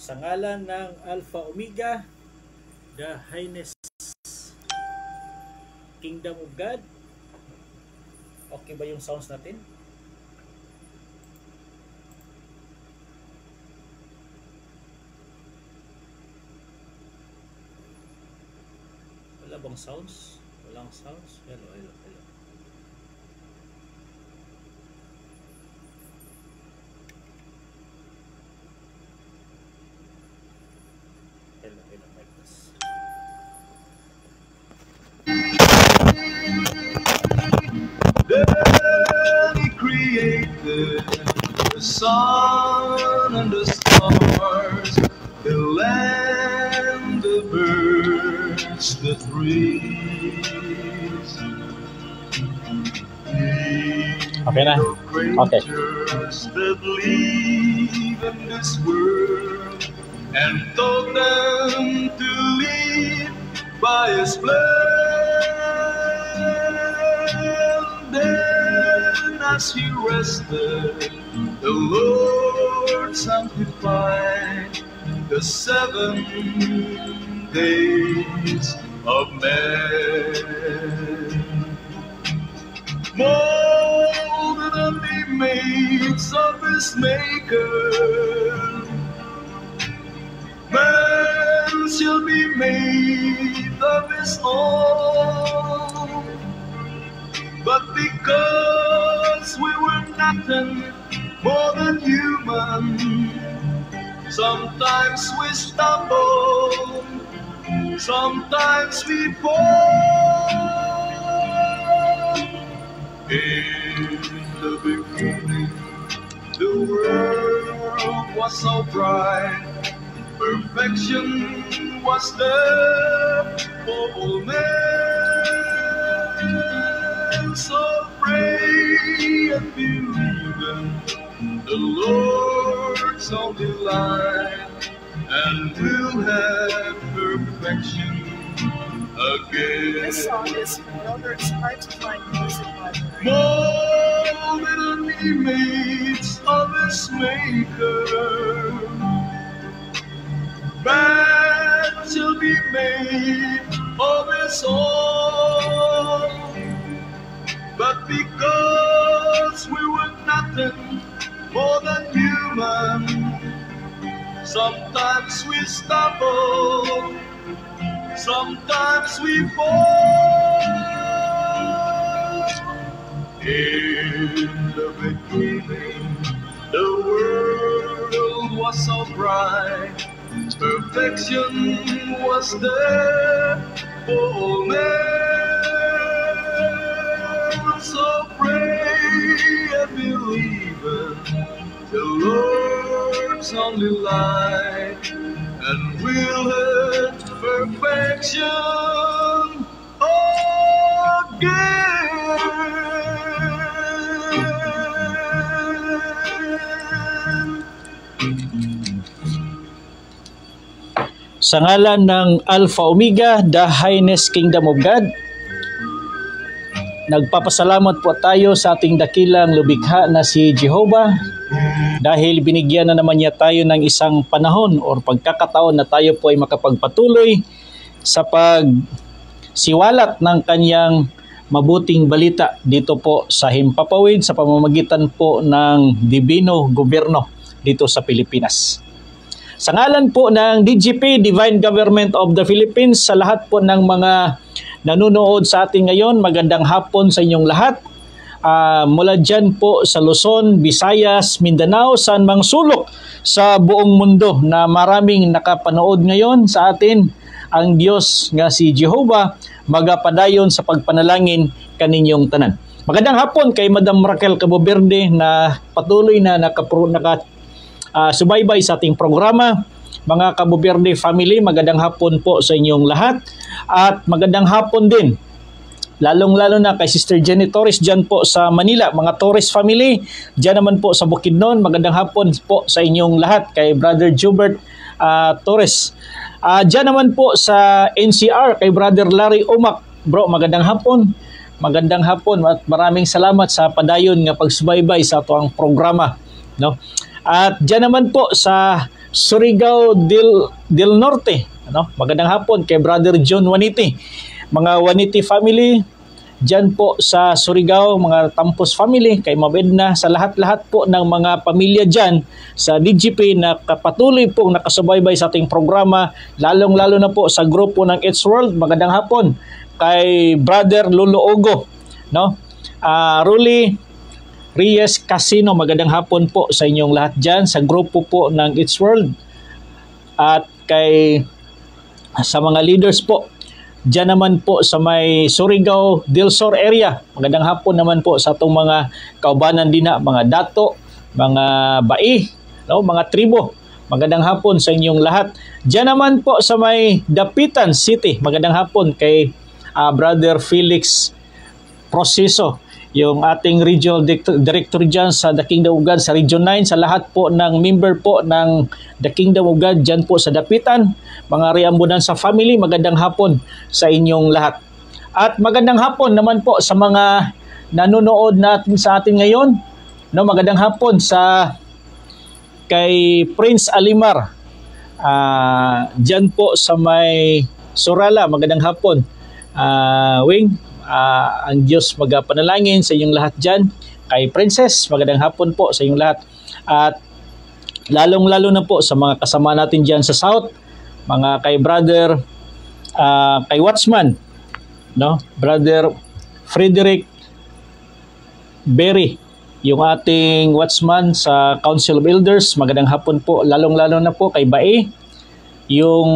Sa ngalan ng Alpha Omega, the Highness Kingdom of God. Okay ba yung sounds natin? Wala bang sounds? Walang sounds? Hello, hello, hello. Hello, hello, like this. Then he created the sun and the stars, the land, the birds, the trees. Okay na. Okay. That live in this world and taught them to live by His plan. Then as He rested, the Lord sanctified the 7 days of man. Molded in the image of His Maker, man shall be made of His own. But because we were nothing more than human, sometimes we stumble, sometimes we fall. In the beginning, the world was so bright, perfection was there for all men. So pray and believe in the Lord's only light, and we'll have perfection again. This song is Robert's Hard to Find Music Library. Molded in the image of His Maker, man shall be made of His own. But because we were nothing more than human, sometimes we stumble, sometimes we fall. In the beginning, the world was so bright, perfection was there for all men. So pray and believe in the Lord's only light, and we'll have perfection again. Sa ngalan ng Alpha Omega, the Highness Kingdom of God, nagpapasalamat po tayo sa ating dakilang lubikha na si Jehovah dahil binigyan na naman niya tayo ng isang panahon o pagkakataon na tayo po ay makapagpatuloy sa pagsiwalat ng kanyang mabuting balita dito po sa Himpapawid sa pamamagitan po ng Divino Gobyerno dito sa Pilipinas. Sa ngalan po ng DGP, Divine Government of the Philippines, sa lahat po ng mga nanonood sa atin ngayon, magandang hapon sa inyong lahat. Mula dyan po sa Luzon, Visayas, Mindanao, saan mang sulok sa buong mundo na maraming nakapanood ngayon sa atin, ang Diyos nga si Jehovah, magapadayon sa pagpanalangin kaninyong tanan. Magandang hapon kay Madam Raquel Caboberde na patuloy na subaybay sa ating programa. Mga Caboberde family, magandang hapon po sa inyong lahat. At magandang hapon din, lalong-lalo na kay Sister Jenny Torres dyan po sa Manila. Mga Torres family, dyan naman po sa Bukidnon, magandang hapon po sa inyong lahat. Kay Brother Jubert Torres. Dyan naman po sa NCR, kay Brother Larry Umak. Bro, magandang hapon. Magandang hapon at maraming salamat sa padayon nga pagsubaybay sa ito ang programa. No? At dyan naman po sa Surigao del Norte. Magandang hapon kay Brother John Juaniti. Mga Juaniti family, dyan po sa Surigao, mga Tampos family, kay Mabedna, sa lahat-lahat po ng mga pamilya dyan sa DGP na patuloy pong nakasubaybay sa ating programa, lalong-lalo na po sa grupo ng It's World. Magandang hapon kay Brother Lolo Ogo, Ruli Reyes Casino, magandang hapon po sa inyong lahat dyan sa grupo po ng It's World. At sa mga leaders po diyan naman po sa may Surigao del Sur area, magandang hapon naman po sa itong mga kaubanan din mga dato, mga bai, mga tribo, magandang hapon sa inyong lahat. Diyan naman po sa may Dapitan City, magandang hapon kay Brother Felix Proceso, yung ating regional director dyan sa The Kingdom of God sa Region 9, sa lahat po ng member po ng The Kingdom of God dyan po sa Dapitan, mga Riambunan sa family, magandang hapon sa inyong lahat. At magandang hapon naman po sa mga nanonood natin sa atin ngayon, magandang hapon sa kay Prince Alimar, dyan po sa may Surala, magandang hapon. Wing, ang Diyos magpanalangin sa inyong lahat dyan. Kay Princess, magandang hapon po sa inyong lahat. At lalong-lalo na po sa mga kasama natin dyan sa South, mga kay Brother, kay Watchman, Brother Frederick Berry, yung ating Watchman sa Council of Elders, magandang hapon po. Lalong-lalo na po kay Bae, yung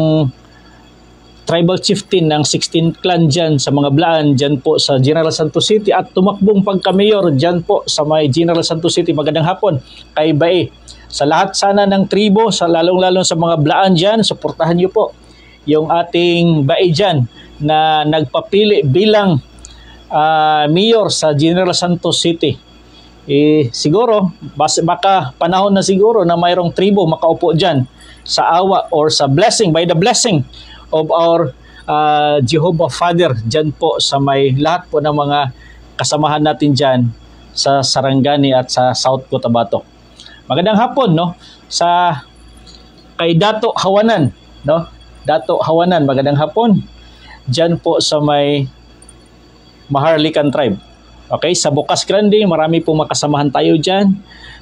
tribal chieftain ng 16th clan dyan sa mga Blaan, dyan po sa General Santos City, at tumakbong pagka-mayor dyan po sa may General Santos City, magandang hapon kay Bae. Sa lahat sana ng tribo, sa lalong-lalo sa mga Blaan dyan, suportahan nyo po yung ating Bae dyan na nagpapili bilang mayor sa General Santos City. Siguro, baka panahon na siguro na mayroong tribo makaupo dyan sa awa or sa blessing, by the blessing of our Jehovah Father dyan po sa may lahat po ng mga kasamahan natin dyan sa Sarangani at sa South Cotabato. Magandang hapon sa kay Dato Hawanan, Dato Hawanan, magandang hapon dyan po sa may Maharlikan tribe. Okay, sa Bocas Grande, marami po makasamahan tayo dyan,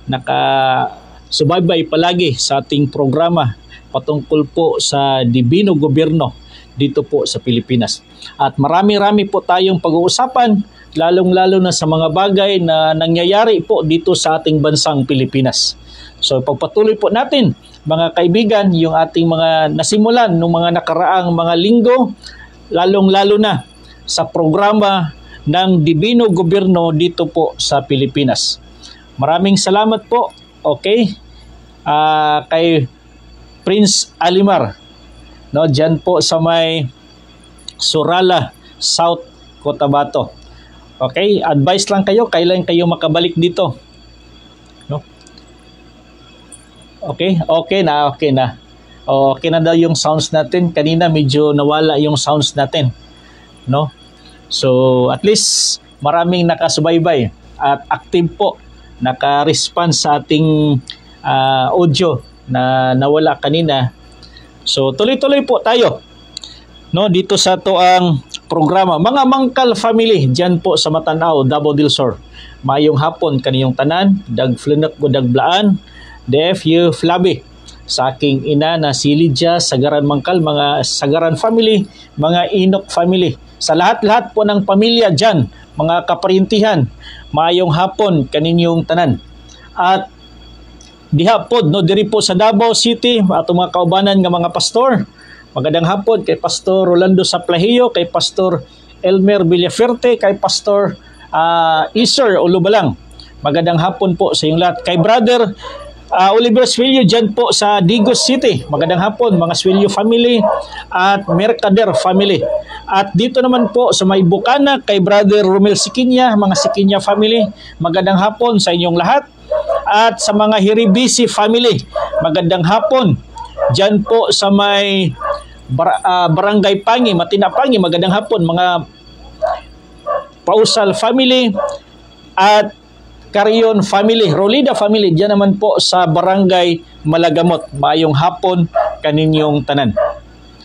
nakasubaybay palagi sa ating programa patungkol po sa Dibino Gobyerno dito po sa Pilipinas. At marami-rami po tayong pag-uusapan, lalong-lalo na sa mga bagay na nangyayari po dito sa ating bansang Pilipinas. So pagpatuloy po natin, mga kaibigan, yung ating mga nasimulan ng mga nakaraang mga linggo, lalong-lalo na sa programa ng Dibino Gobyerno dito po sa Pilipinas. Maraming salamat po, kay Prince Alimar, dyan po sa may Surala, South Cotabato. Okay, advice lang kayo, kailan kayo makabalik dito. Okay na. Okay na daw yung sounds natin. Kanina medyo nawala yung sounds natin. So, at least maraming nakasubaybay at active po, naka-response sa ating audio na nawala kanina. So tuloy-tuloy po tayo dito sa ang programa. Mga Mangkal family dyan po sa Matanao, Davao del Sur, mayong hapon kaniyong tanan, dag flenak ko dag Blaan, DFU Flabi, sa aking ina na si Lydia Sagaran Mangkal, mga Sagaran family, mga Inok family, sa lahat-lahat po ng pamilya dyan, mga kaparintihan, mayong hapon kaninyong tanan. At diha pod diri po sa Davao City ato mga kaubanan nga mga pastor, magandang hapon kay Pastor Rolando Saplahio, kay Pastor Elmer Villaferte, kay Pastor Iser Ulubalang, magandang hapon po sa inyong lahat. Kay Brother Oliver Swilio dyan po sa Digos City, magandang hapon mga Swilio family at Mercader family. At dito naman po sa may Bukana, kay Brother Romel Sikinya, mga Sikinya family, magandang hapon sa inyong lahat. At sa mga Hiribisi family, magandang hapon dyan po sa may Barangay Pangi, Matina Pangi, magandang hapon mga Pausal family. At Carion family, Rolida family, diyan naman po sa Barangay Malagamot. Maayong hapon kaninyong tanan.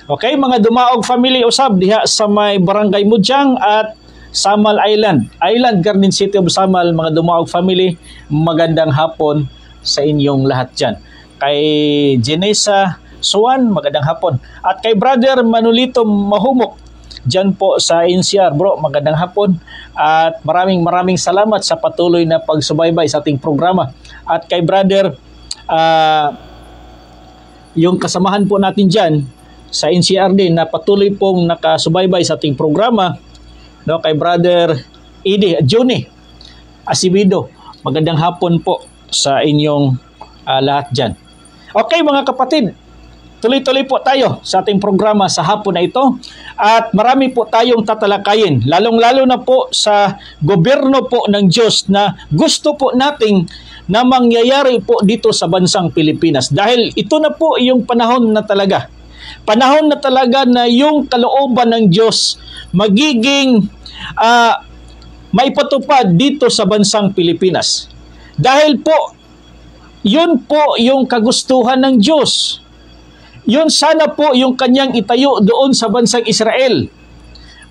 Okay, mga dumaog family usab diha sa may Barangay Mudyang at Samal Island, Garden City of Samal, mga dumaog family, magandang hapon sa inyong lahat dyan. Kay Jenesa Suwan, magandang hapon. At kay Brother Manolito Mahumok, dyan po sa NCR, bro, magandang hapon. At maraming salamat sa patuloy na pagsubaybay sa ating programa. At kay Brother, yung kasamahan po natin dyan sa NCR din na patuloy pong nakasubaybay sa ating programa, no, kay Brother Johnny Asibido, magandang hapon po sa inyong lahat dyan. Okay mga kapatid, tuloy-tuloy po tayo sa ating programa sa hapon na ito at marami po tayong tatalakayin, lalong-lalo na po sa gobyerno po ng Diyos na gusto po nating na mangyayari po dito sa bansang Pilipinas. Dahil ito na po yung panahon na talaga na yung kalooban ng Diyos magiging maipatupad dito sa bansang Pilipinas. Dahil po, yun po yung kagustuhan ng Diyos. Yun sana po yung kanyang itayo doon sa bansang Israel.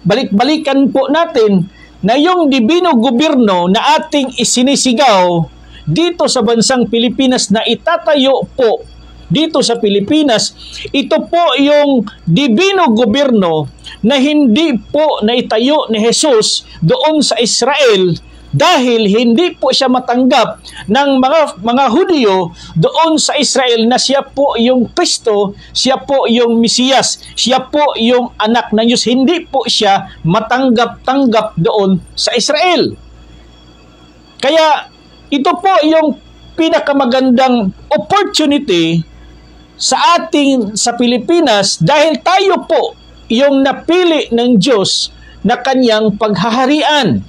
Balik-balikan po natin na yung dibino gobyerno na ating isinisigaw dito sa bansang Pilipinas na itatayo po dito sa Pilipinas, ito po yung dibino gobyerno na hindi po naitayo ni Jesus doon sa Israel dahil hindi po siya matanggap ng mga Hudyo doon sa Israel na siya po yung Kristo, siya po yung Mesiyas, siya po yung anak ng Diyos. Hindi po siya matanggap-tanggap doon sa Israel. Kaya ito po yung pinakamagandang opportunity sa Pilipinas dahil tayo po yung napili ng Diyos na kanyang paghaharian.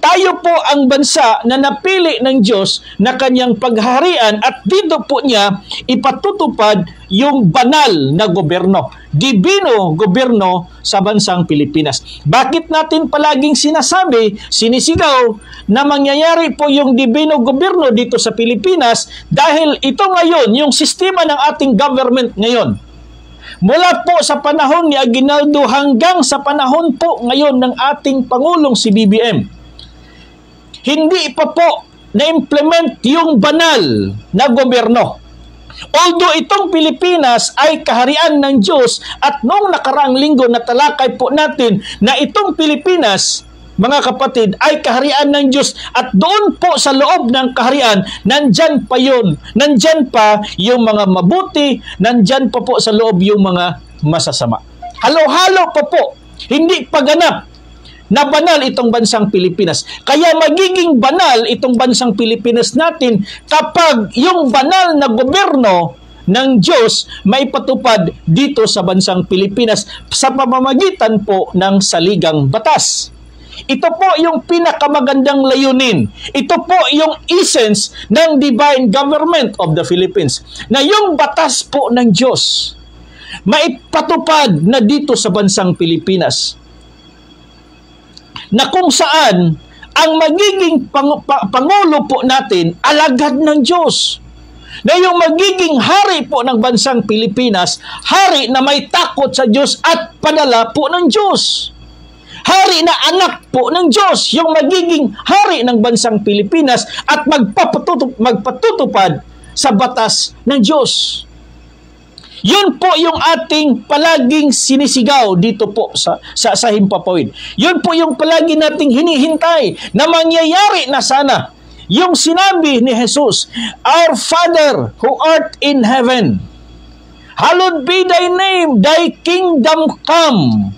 Tayo po ang bansa na napili ng Diyos na kanyang paghaharian at dito po niya ipatutupad yung banal na gobyerno, dibino gobyerno sa bansang Pilipinas. Bakit natin palaging sinisigaw na mangyayari po yung dibino gobyerno dito sa Pilipinas? Dahil ito ngayon, yung sistema ng ating government ngayon. Mula po sa panahon ni Aguinaldo hanggang sa panahon po ngayon ng ating Pangulong si BBM, hindi pa po na-implement yung banal na gobyerno. Although itong Pilipinas ay kaharian ng Diyos at noong nakaraang linggo natalakay po natin na itong Pilipinas, mga kapatid, ay kaharian ng Diyos at doon po sa loob ng kaharian, nandyan pa yung mga mabuti, nandyan pa po sa loob yung mga masasama. Halo-halo pa po, hindi pa ganap na banal itong bansang Pilipinas. Kaya magiging banal itong bansang Pilipinas natin kapag yung banal na gobyerno ng Diyos may patupad dito sa bansang Pilipinas sa pamamagitan po ng saligang batas. Ito po yung pinakamagandang layunin. Ito po yung essence ng divine government of the Philippines. Na yung batas po ng Diyos maipatupad na dito sa bansang Pilipinas. Na kung saan ang magiging pangulo po natin alagad ng Diyos. Na yung magiging hari po ng bansang Pilipinas, hari na may takot sa Diyos at padala po ng Diyos. Hari na anak po ng Diyos, yung magiging hari ng bansang Pilipinas at magpatutupad sa batas ng Diyos. Yun po yung ating palaging sinisigaw dito po sa Himpapawid. Yun po yung palagi nating hinihintay na mangyayari na sana. Yung sinabi ni Jesus, Our Father who art in heaven, hallowed be thy name, thy kingdom come,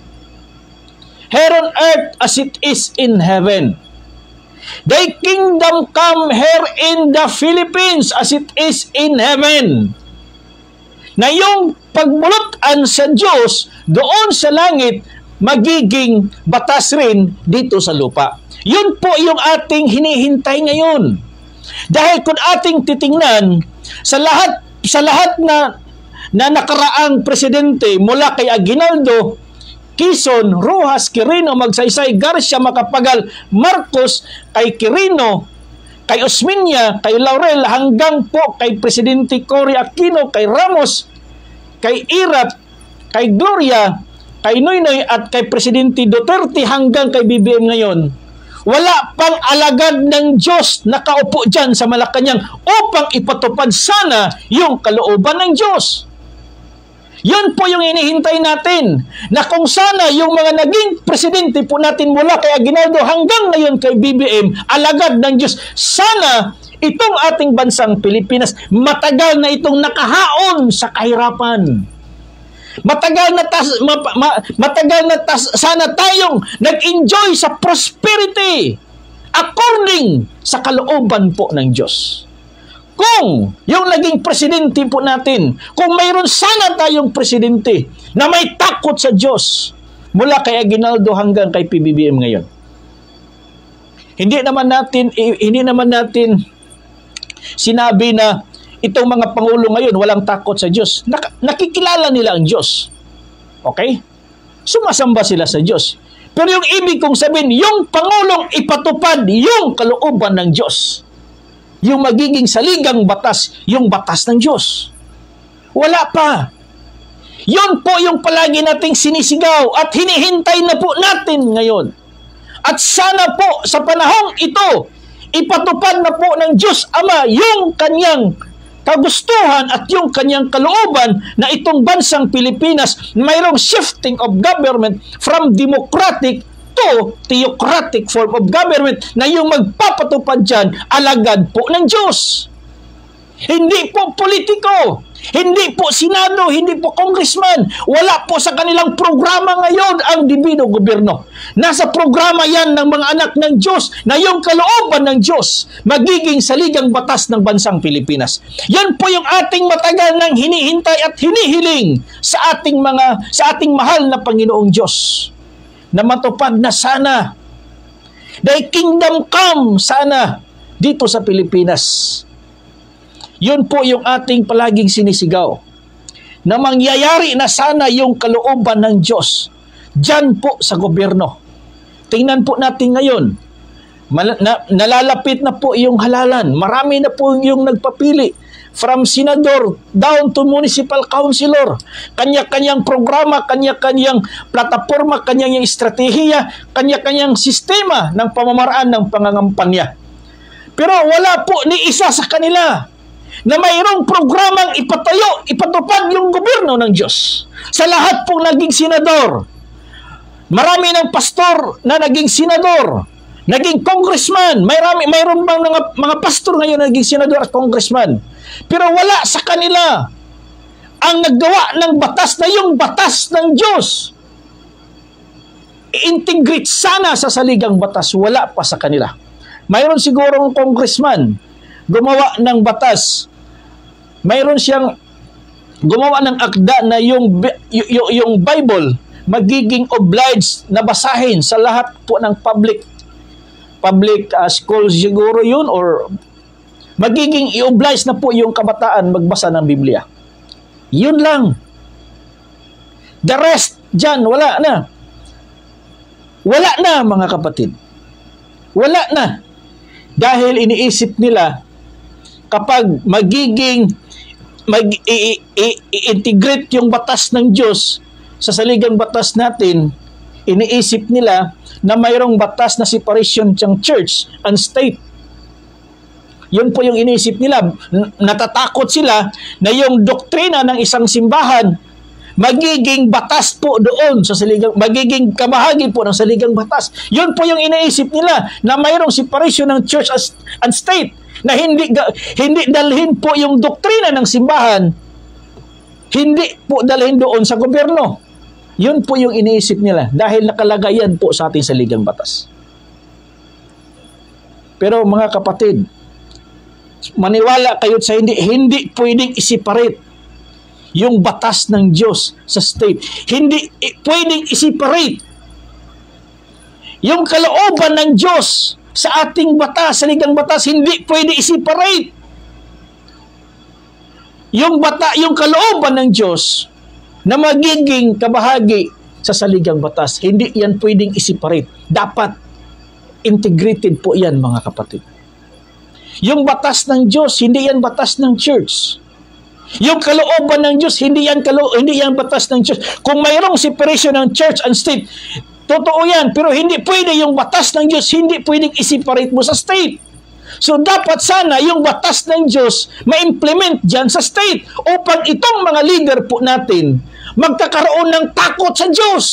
here on earth as it is in heaven. Thy kingdom come here in the Philippines as it is in heaven. Na yung pagmulutan sa Diyos doon sa langit, magiging batas rin dito sa lupa. Yun po yung ating hinihintay ngayon. Dahil kung ating titingnan, sa lahat na nakaraang presidente mula kay Aguinaldo, Quezon, Rojas, Quirino, Magsaysay, Garcia, Macapagal, Marcos, kay Quirino, kay Osmeña, kay Laurel, hanggang po kay Presidente Cory Aquino, kay Ramos, kay Irap, kay Gloria, kay Noynoy, at kay Presidente Duterte, hanggang kay BBM ngayon, wala pang alagad ng Diyos nakaupo dyan sa Malacanang upang ipatupad sana yung kalooban ng Diyos. Yun po yung inihintay natin, na kung sana yung mga naging presidente po natin mula kay Aguinaldo hanggang ngayon kay BBM, alagad ng Diyos, sana itong ating bansang Pilipinas, matagal na itong nakahaon sa kahirapan. Matagal na sana tayong nag-enjoy sa prosperity according sa kalooban po ng Diyos. Kung yung naging presidente po natin, kung mayroon sana tayong presidente na may takot sa Diyos mula kay Aguinaldo hanggang kay PBBM ngayon. Hindi naman natin sinabi na itong mga pangulo ngayon walang takot sa Diyos. Nakikilala nila ang Diyos. Okay? Sumasamba sila sa Diyos. Pero yung ibig kong sabihin, yung pangulong ipatupad yung kalooban ng Diyos. Yung magiging saligang batas, yung batas ng Diyos. Wala pa. Yun po yung palagi nating sinisigaw at hinihintay na po natin ngayon. At sana po sa panahong ito, ipatupad na po ng Diyos Ama yung kanyang kagustuhan at yung kanyang kalooban na itong bansang Pilipinas mayroong shifting of government from democratic to theocratic form of government na yung magpapatupad dyan, alagad po ng Diyos. Hindi po politiko, hindi po senado, hindi po congressman. Wala po sa kanilang programa ngayon ang dibido gobyerno. Nasa programa yan ng mga anak ng Diyos na yung kalooban ng Diyos magiging saligang batas ng bansang Pilipinas. Yan po yung ating matagal nang hinihintay at hinihiling sa ating mahal na Panginoong Diyos. Na matupad na sana. Dahil kingdom come sana dito sa Pilipinas. Yun po yung ating palaging sinisigaw. Na mangyayari na sana yung kalooban ng Diyos. Diyan po sa gobyerno. Tingnan po natin ngayon. Nalalapit na po yung halalan. Marami na po yung nagpapili. From senador down to municipal councilor. Kanya-kanyang programa, kanya-kanyang plataforma, kanya-kanyang estratehiya, kanya-kanyang sistema ng pamamaraan ng pangangampanya. Pero wala po ni isa sa kanila na mayroong programang ipatupad yung gobyerno ng Diyos. Sa lahat pong naging senador, marami ng pastor na naging senador, naging congressman, mayroon bang mga pastor ngayon na naging senador at congressman. Pero wala sa kanila ang naggawa ng batas na yung batas ng Diyos. I-integrate sana sa saligang batas, wala pa sa kanila. Mayroon sigurong congressman gumawa ng batas. Mayroon siyang gumawa ng akda na yung Bible magiging obliged na basahin sa lahat po ng public schools siguro yun, or magiging i-oblige na po yung kabataan magbasa ng Biblia. Yun lang. The rest dyan, wala na. Wala na, mga kapatid. Wala na. Dahil iniisip nila, kapag i-integrate yung batas ng Diyos sa saligang batas natin, iniisip nila na mayroong batas na separation ng church and state. Yun po yung iniisip nila. Natatakot sila na yung doktrina ng isang simbahan magiging batas po doon sa saligang, magiging kabahagi po ng saligang batas. Yun po yung iniisip nila na mayroong separation ng church and state na hindi dalhin po yung doktrina ng simbahan, hindi po dalhin doon sa gobyerno. Yun po yung iniisip nila dahil nakalagay yan po sa ating saligang batas. Pero mga kapatid, maniwala kayo sa hindi pwedeng i-separate yung batas ng Diyos sa state. Hindi pwedeng i-separate yung kalooban ng Diyos sa ating batas, saligang batas, hindi pwede i-separate. Yung kalooban ng Diyos na magiging kabahagi sa saligang batas, hindi yan pwedeng i-separate. Dapat integrated po yan, mga kapatid. Yung batas ng Diyos, hindi yan batas ng church. Yung kalooban ng Diyos, hindi yan batas ng church. Kung mayroong separation ng church and state, totoo yan, pero hindi pwede yung batas ng Diyos, hindi pwedeng i-separate mo sa state. So dapat sana yung batas ng Diyos ma-implement dyan sa state upang itong mga leader po natin magkakaroon ng takot sa Diyos.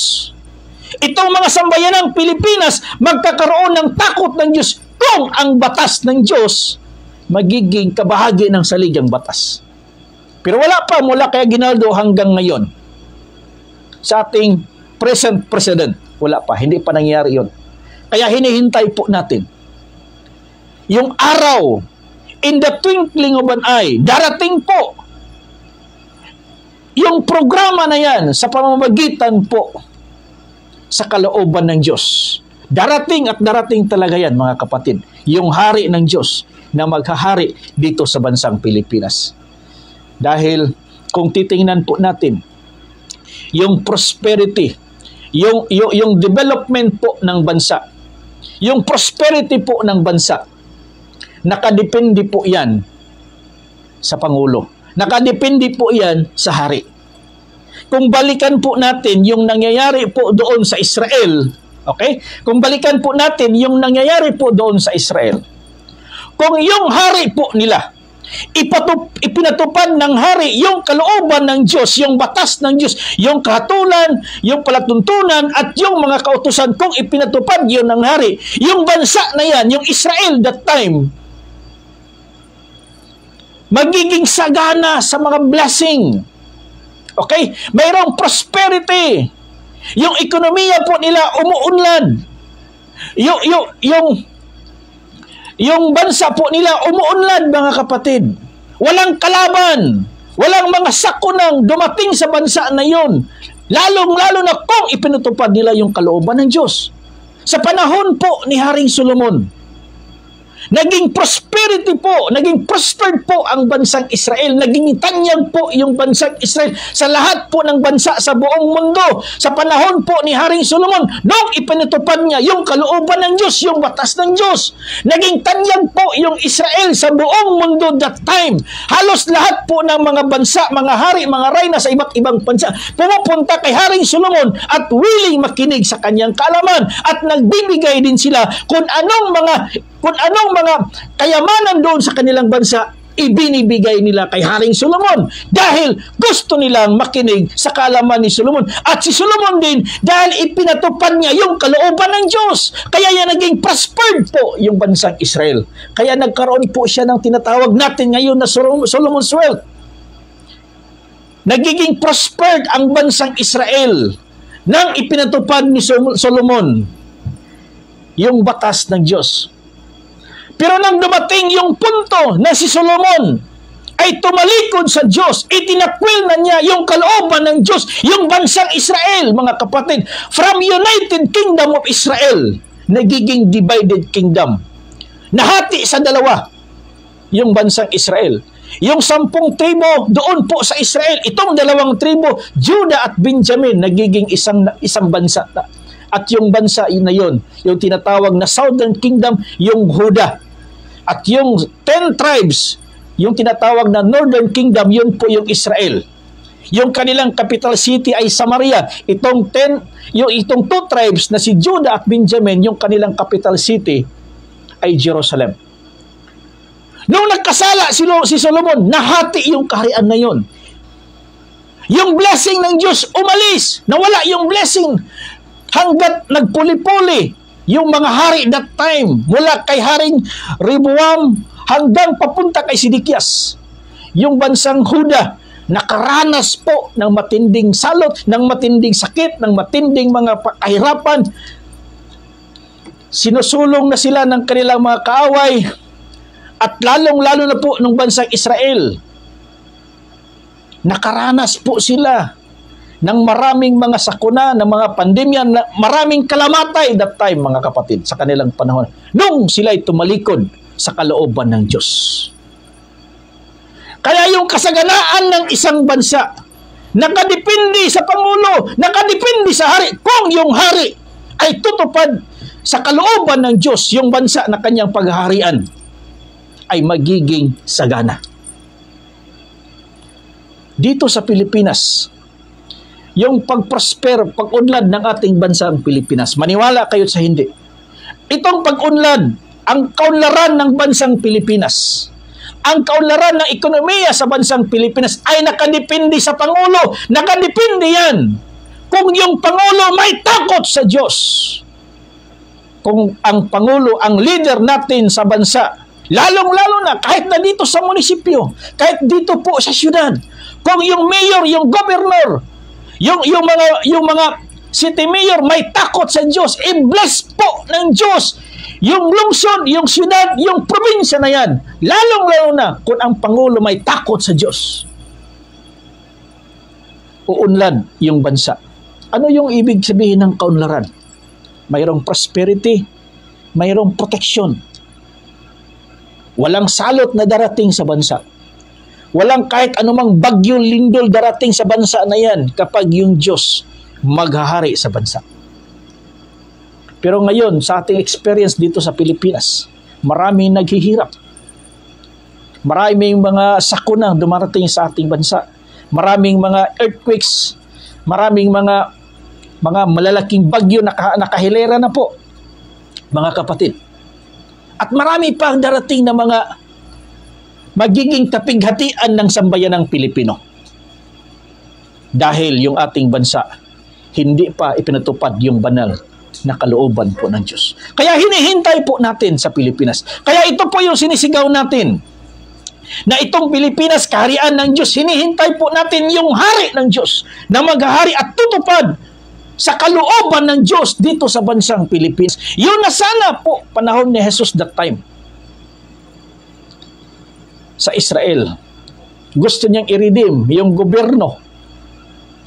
Itong mga sambayan ng Pilipinas magkakaroon ng takot ng Diyos kung ang batas ng Diyos magiging kabahagi ng saligang batas. Pero wala pa mula kay Aguinaldo hanggang ngayon. Sa ating present president, wala pa, hindi pa nangyari yun. Kaya hinihintay po natin. Yung araw, in the twinkling of an eye, darating po yung programa na yan sa pamamagitan po sa kalooban ng Diyos. Darating at darating talaga yan, mga kapatid. Yung hari ng Diyos na maghahari dito sa bansang Pilipinas. Dahil kung titingnan po natin, yung prosperity, yung development po ng bansa, yung prosperity po ng bansa, nakadepende po yan sa Pangulo. Nakadepende po yan sa hari. Kung balikan po natin yung nangyayari po doon sa Israel, okay? Kung balikan po natin yung nangyayari po doon sa Israel, kung yung hari po nila, ipinatupad ng hari yung kalooban ng Diyos, yung batas ng Diyos, yung kahatulan, yung palatuntunan, at yung mga kautusan, kung ipinatupad yun ng hari, yung bansa na yan, yung Israel that time, magiging sagana sa mga blessing. Okay? Mayroong prosperity. Yung ekonomiya po nila umuunlad. Yung bansa po nila umuunlad, mga kapatid. Walang kalaban. Walang mga sakunang dumating sa bansa na yun. Lalong-lalo na kung ipinutupad nila yung kalooban ng Diyos. Sa panahon po ni Haring Solomon, naging prosperity po, naging prospered po ang bansang Israel. Naging tanyag po yung bansang Israel sa lahat po ng bansa sa buong mundo. Sa panahon po ni Haring Solomon, nung ipinatupad niya yung kalooban ng Diyos, yung batas ng Diyos, naging tanyag po yung Israel sa buong mundo that time. Halos lahat po ng mga bansa, mga hari, mga reyna sa iba't ibang bansa, pumupunta kay Haring Solomon at willing makinig sa kanyang kaalaman, at nagbibigay din sila kung anong mga kayamanan doon sa kanilang bansa, ibinibigay nila kay Haring Solomon dahil gusto nilang makinig sa kaalaman ni Solomon. At si Solomon din, dahil ipinatupad niya yung kalooban ng Diyos, kaya yan naging prospered po yung bansang Israel. Kaya nagkaroon po siya ng tinatawag natin ngayon na Solomon's wealth. Nagiging prospered ang bansang Israel nang ipinatupad ni Solomon yung batas ng Diyos. Pero nang dumating yung punto na si Solomon ay tumalikod sa Diyos, itinakwil na niya yung kalooban ng Diyos, yung bansang Israel, mga kapatid, from United Kingdom of Israel, nagiging divided kingdom. Nahati sa dalawa yung bansang Israel. Yung 10 tribo doon po sa Israel, itong 2 tribo, Judah at Benjamin, nagiging isang bansa. At yung bansa na yun, yung tinatawag na Southern Kingdom, yung Judah. At yung 10 tribes, yung tinatawag na Northern Kingdom, yun po yung Israel. Yung kanilang capital city ay Samaria. Itong 2 tribes na si Judah at Benjamin, yung kanilang capital city ay Jerusalem. Nung nagkasala si Solomon, nahati yung kaharian na yun. Yung blessing ng Diyos umalis. Nawala yung blessing hanggat nagpuli-puli yung mga hari that time, mula kay Haring Rehoboam hanggang papunta kay Sidekias. Yung bansang Huda, nakaranas po ng matinding salot, ng matinding sakit, ng matinding mga kahirapan. Sinusulong na sila ng kanilang mga kaaway, at lalong-lalo na po ng bansang Israel. Nakaranas po sila ng maraming mga sakuna, ng mga pandemya, maraming kalamatay that time, mga kapatid, sa kanilang panahon, nung sila'y tumalikod sa kalooban ng Diyos. Kaya yung kasaganaan ng isang bansa, nakadepende sa Pangulo, nakadepende sa hari. Kung yung hari ay tutupad sa kalooban ng Diyos, yung bansa na kanyang paghaharian, ay magiging sagana. Dito sa Pilipinas, yung pag-prosper, pag-unlad ng ating bansang Pilipinas, maniwala kayo sa hindi, itong pag-unlad, ang kaunlaran ng bansang Pilipinas, ang kaunlaran ng ekonomiya sa bansang Pilipinas ay nakadepende sa Pangulo. Nakadepende yan kung yung Pangulo may takot sa Diyos. Kung ang Pangulo, ang leader natin sa bansa, lalong-lalo na kahit na dito sa munisipyo, kahit dito po sa syudad, kung yung mayor, yung governor, yung mga city mayor may takot sa Diyos, i-bless po ng Diyos yung lungsod, yung syudad, yung probinsya na yan. Lalong-lalo na kung ang Pangulo may takot sa Diyos. Uunlad yung bansa. Ano yung ibig sabihin ng kaunlaran? Mayroong prosperity, mayroong protection. Walang salot na darating sa bansa. Walang kahit anumang bagyong lindol darating sa bansa na yan kapag yung Diyos maghahari sa bansa. Pero ngayon, sa ating experience dito sa Pilipinas, maraming naghihirap. Maraming mga sakuna dumarating sa ating bansa. Maraming mga earthquakes, maraming mga malalaking bagyo nakahilera na po, mga kapatid. At marami pa ang darating na mga magiging tapighatian ng sambayanang Pilipino. Dahil yung ating bansa, hindi pa ipinatupad yung banal na kalooban po ng Diyos. Kaya hinihintay po natin sa Pilipinas. Kaya ito po yung sinisigaw natin, na itong Pilipinas, kaharian ng Diyos, hinihintay po natin yung hari ng Diyos na maghahari at tutupad sa kalooban ng Diyos dito sa bansang Pilipinas. Yun na sana po panahon ni Jesus that time. Sa Israel, gusto niyang i-redeem yung gobyerno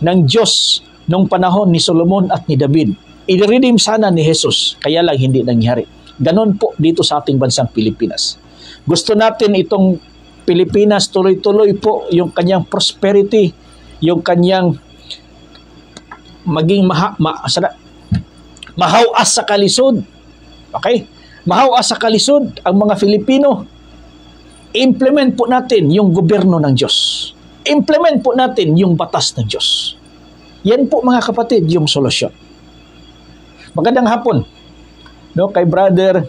ng Diyos nung panahon ni Solomon at ni David. I-redeem sana ni Jesus, kaya lang hindi nangyari. Ganon po dito sa ating bansang Pilipinas. Gusto natin itong Pilipinas tuloy-tuloy po yung kanyang prosperity, yung kanyang maging mahawas sa kalisod. Okay? Mahawas sa kalisod ang mga Filipino. Implement po natin yung gobyerno ng Diyos. Implement po natin yung batas ng Diyos. Yan po mga kapatid yung solusyon. Magandang hapon kay Brother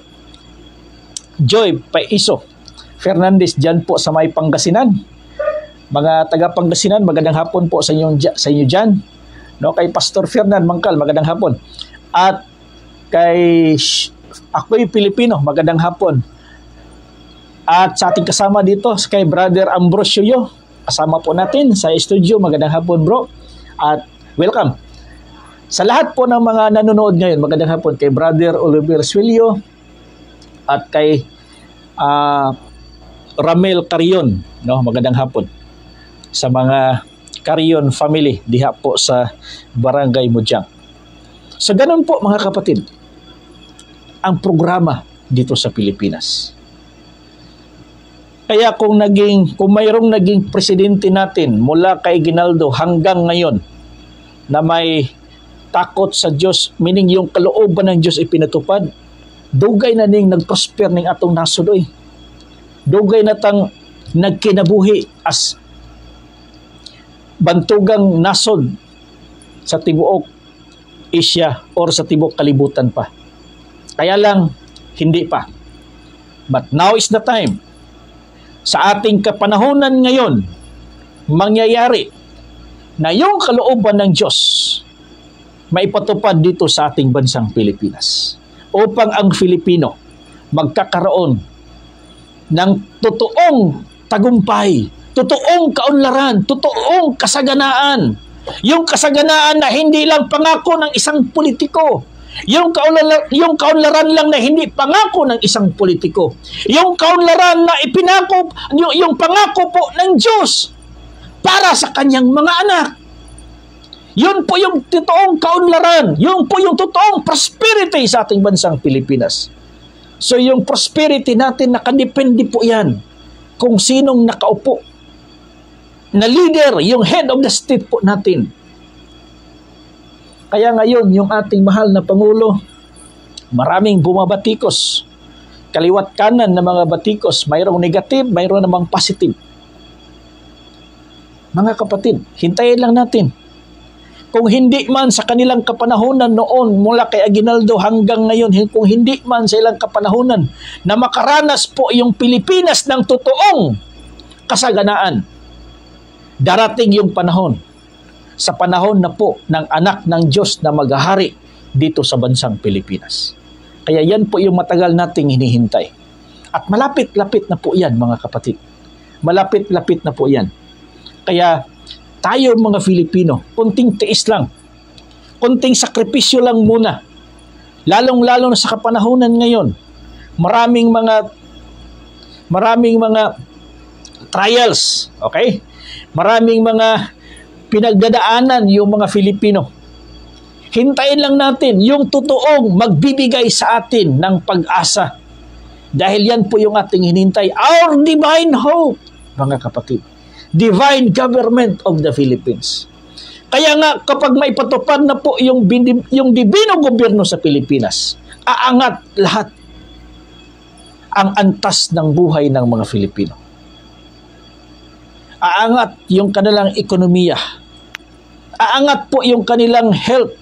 Joy Paiso Fernandez dyan po sa may Pangasinan. Mga taga Pangasinan, magandang hapon po sa inyo dyan. Kay Pastor Fernand Mangkal, magandang hapon. At kay Ako'y Pilipino, magandang hapon. At sa ating kasama dito, kay Brother Ambrosio, kasama po natin sa studio, magandang hapon bro. At welcome. Sa lahat po ng mga nanonood ngayon, magandang hapon kay Brother Oliver Suelio at kay Ramel Carion, magandang hapon sa mga Carion family diha po sa Barangay Mujang. So ganun po mga kapatid ang programa dito sa Pilipinas. Kaya kung mayroong naging presidente natin mula kay Ginaldo hanggang ngayon na may takot sa Diyos, meaning yung kalooban ng Diyos ipinatupad, dugay na ning nagprosper ning atong nasod. Dugay na tang nagkinabuhi as bantugang nasod sa tibuok Asia or sa tibuok kalibutan pa. Kaya lang, hindi pa. But now is the time. Sa ating kapanahonan ngayon, mangyayari na yung kalooban ng Diyos maipatupad dito sa ating bansang Pilipinas upang ang Filipino magkakaroon ng totoong tagumpay, totoong kaunlaran, totoong kasaganaan. Yung kasaganaan na hindi lang pangako ng isang politiko. Yung kaunlaran lang na hindi pangako ng isang politiko. Yung kaunlaran na ipinako, yung pangako po ng Diyos para sa kanyang mga anak. Yun po yung totoong kaunlaran. Yun po yung totoong prosperity sa ating bansang Pilipinas. So yung prosperity natin, nakadepende po yan kung sinong nakaupo na leader, yung head of the state po natin. Kaya ngayon, yung ating mahal na Pangulo, maraming bumabatikos kaliwat kanan ng mga batikos, mayroong negative, mayroong namang positive. Mga kapatid, hintayin lang natin. Kung hindi man sa kanilang kapanahunan noon, mula kay Aguinaldo hanggang ngayon, kung hindi man sa ilang kapanahunan na makaranas po yung Pilipinas ng totoong kasaganaan, darating yung panahon, sa panahon na po ng anak ng Diyos na maghahari dito sa bansang Pilipinas. Kaya yan po yung matagal nating hinihintay. At malapit-lapit na po yan, mga kapatid. Malapit-lapit na po yan. Kaya tayo mga Filipino, kunting tiis lang, kunting sakripisyo lang muna. Lalong-lalo na sa kapanahunan ngayon, maraming mga trials, okay? Maraming mga pinagdadaanan yung mga Filipino. Hintayin lang natin yung totoong magbibigay sa atin ng pag-asa. Dahil yan po yung ating hinintay. Our divine hope, mga kapatid. Divine government of the Philippines. Kaya nga, kapag may patupad na po yung divino gobyerno sa Pilipinas, aangat lahat ang antas ng buhay ng mga Filipino. Aangat yung kanilang ekonomiya. Aangat po yung kanilang health.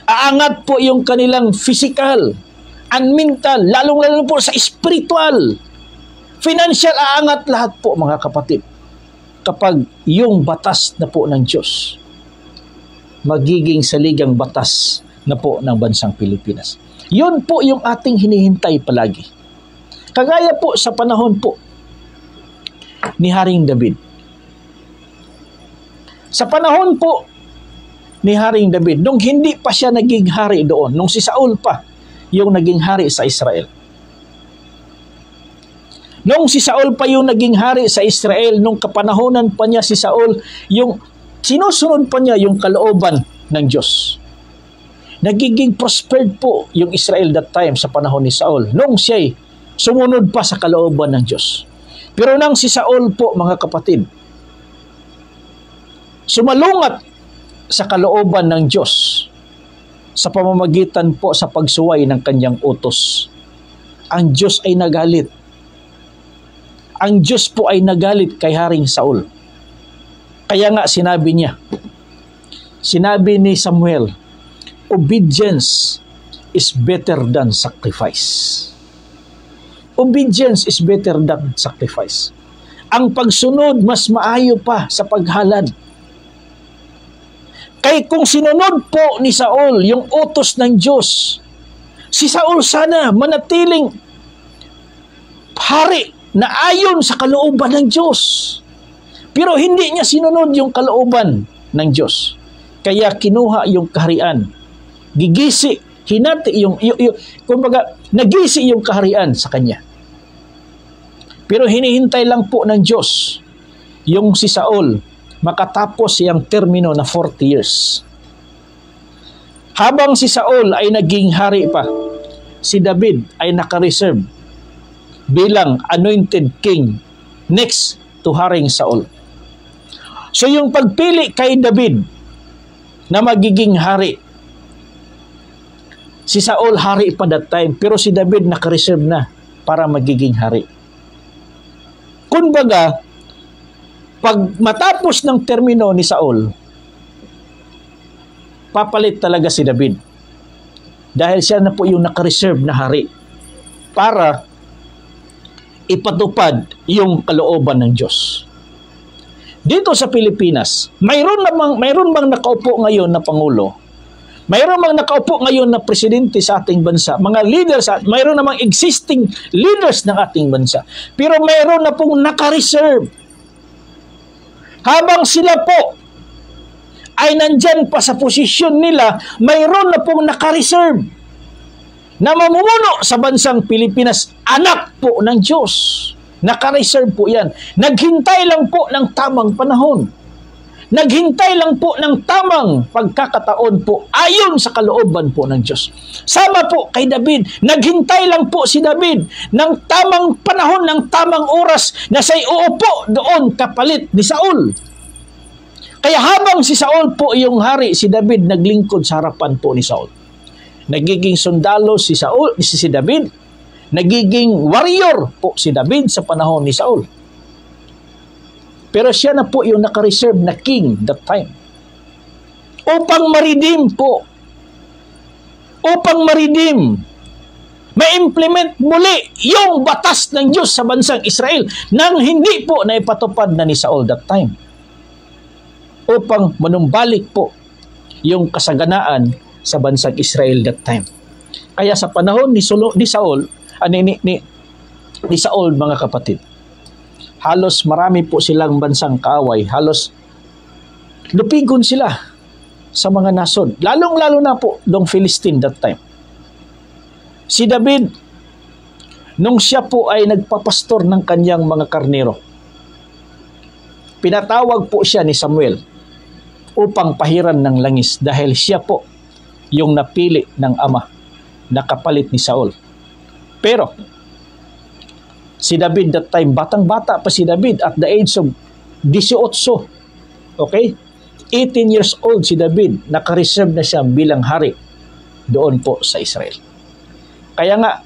Aangat po yung kanilang physical and mental, lalong-lalo po sa spiritual. Financial, aangat lahat po, mga kapatid. Kapag yung batas na po ng Diyos magiging saligang batas na po ng bansang Pilipinas. Yun po yung ating hinihintay palagi. Kagaya po sa panahon po ni Haring David. Sa panahon po ni Haring David, nung hindi pa siya naging hari doon, nung si Saul pa yung naging hari sa Israel. Nung si Saul pa yung naging hari sa Israel, nung kapanahonan pa niya si Saul, yung sinusunod pa niya yung kalooban ng Diyos. Nagiging prospered po yung Israel that time sa panahon ni Saul, nung siya'y sumunod pa sa kalooban ng Diyos. Pero nang si Saul po, mga kapatid, sumalungat sa kalooban ng Diyos sa pamamagitan po sa pagsuway ng kanyang utos, ang Diyos ay nagalit. Ang Diyos po ay nagalit kay Haring Saul. Kaya nga sinabi ni Samuel, obedience is better than sacrifice. Obedience is better than sacrifice. Ang pagsunod mas maayo pa sa paghalad. Kaya kung sinunod po ni Saul yung utos ng Diyos, si Saul sana manatiling hari na ayon sa kalooban ng Diyos. Pero hindi niya sinunod yung kalooban ng Diyos. Kaya kinuha yung kaharian. Gigisi, hinati kumbaga, nagisi yung kaharian sa kanya. Pero hinihintay lang po ng Diyos yung si Saul makatapos siyang termino na 40 years. Habang si Saul ay naging hari pa, si David ay nakareserve bilang anointed king next to Haring Saul. So yung pagpili kay David na magiging hari, si Saul hari pa that time, pero si David nakareserve na para magiging hari. Kumbaga, pag matapos ng termino ni Saul, papalit talaga si David. Dahil siya na po yung nakareserve na hari para ipatupad yung kalooban ng Diyos. Dito sa Pilipinas, mayroon bang nakaupo ngayon na Pangulo? Mayroon bang nakaupo ngayon na presidente sa ating bansa? Mga leaders, mayroon namang existing leaders ng ating bansa. Pero mayroon na pong nakareserve. Habang sila po ay nandyan pa sa posisyon nila, mayroon na pong nakareserve na mamumuno sa bansang Pilipinas, anak po ng Diyos. Nakareserve po yan. Naghintay lang po ng tamang panahon. Naghintay lang po ng tamang pagkakataon po ayon sa kalooban po ng Diyos. Sama po kay David. Naghintay lang po si David ng tamang panahon, ng tamang oras na siya'y uupo doon kapalit ni Saul. Kaya habang si Saul po yung hari, si David naglingkod sa harapan po ni Saul. Nagiging sundalo si David, Nagiging warrior po si David sa panahon ni Saul. Pero siya na po yung naka-reserve na king that time. Upang ma-redeem po. Upang ma-redeem. Ma-implement muli yung batas ng Diyos sa bansang Israel nang hindi po na ipatupad na ni Saul that time. Upang manumbalik po yung kasaganaan sa bansang Israel that time. Kaya sa panahon ni Saul, ni Saul, mga kapatid, halos marami po silang bansang kaaway, halos lupigon sila sa mga nasod, lalong-lalo na po dong Philistine that time. Si David, nung siya po ay nagpapastor ng kanyang mga karnero, pinatawag po siya ni Samuel upang pahiran ng langis dahil siya po yung napili ng ama na kapalit ni Saul. Pero si David that time, batang-bata pa si David at the age of 18. Okay? 18 years old si David, naka-reserve na siya bilang hari doon po sa Israel. Kaya nga,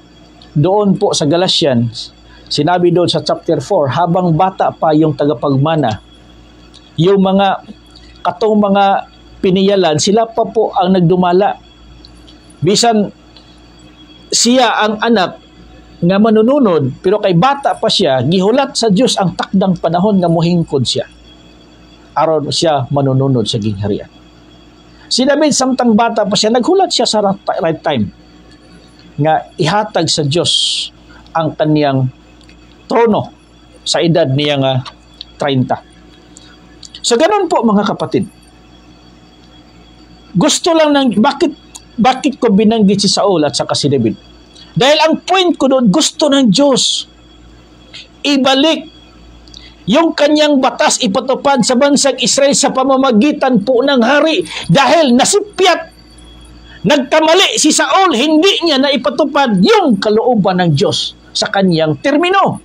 doon po sa Galatians, sinabi doon sa chapter 4, habang bata pa yung tagapagmana, yung katong mga piniyalan, sila pa po ang nagdumala. Bisan siya ang anak nga manununod, pero kay bata pa siya, gihulat sa Diyos ang takdang panahon nga mohingkod siya. Aron siya manununod sa gingharian. Si David, samtang bata pa siya, naghulat siya sa right time nga ihatag sa Diyos ang kaniyang trono sa edad niya nga 30. So ganun po, mga kapatid. Gusto lang bakit ko binanggit si Saul at saka si David? Dahil ang point ko doon, gusto ng Diyos ibalik yung kanyang batas, ipatupad sa bansang Israel sa pamamagitan po ng hari dahil nasipyat, nagkamali si Saul, hindi niya na ipatupad yung kalooban ng Diyos sa kanyang termino.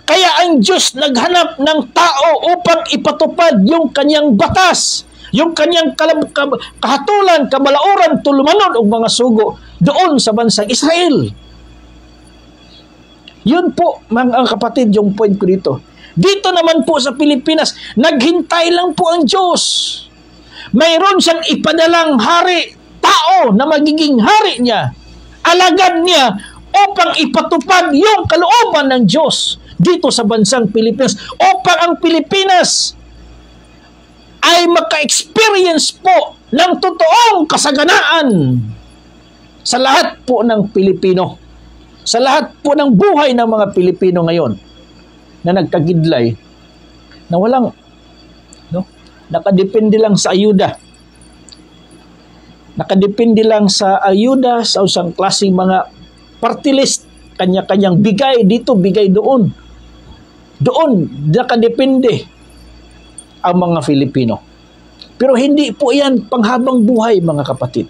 Kaya ang Diyos naghanap ng tao upang ipatupad yung kanyang batas, yung kanyang kahatulan, kamalauran, tulumanon o mga sugo doon sa bansang Israel. Yun po, mga kapatid, yung point ko dito. Dito naman po sa Pilipinas, naghintay lang po ang Diyos. Mayroon siyang ipadalang hari, tao na magiging hari niya, alagad niya, upang ipatupad yung kalooban ng Diyos dito sa bansang Pilipinas, upang ang Pilipinas ay maka-experience po ng totoong kasaganaan sa lahat po ng Pilipino, sa lahat po ng buhay ng mga Pilipino ngayon na nagkagidlay, na walang nakadepende lang sa ayuda. Nakadepende lang sa ayuda sa usang klaseng mga party list, kanya-kanyang bigay dito, bigay doon. Doon nakadepende ang mga Filipino. Pero hindi po yan panghabang buhay, mga kapatid.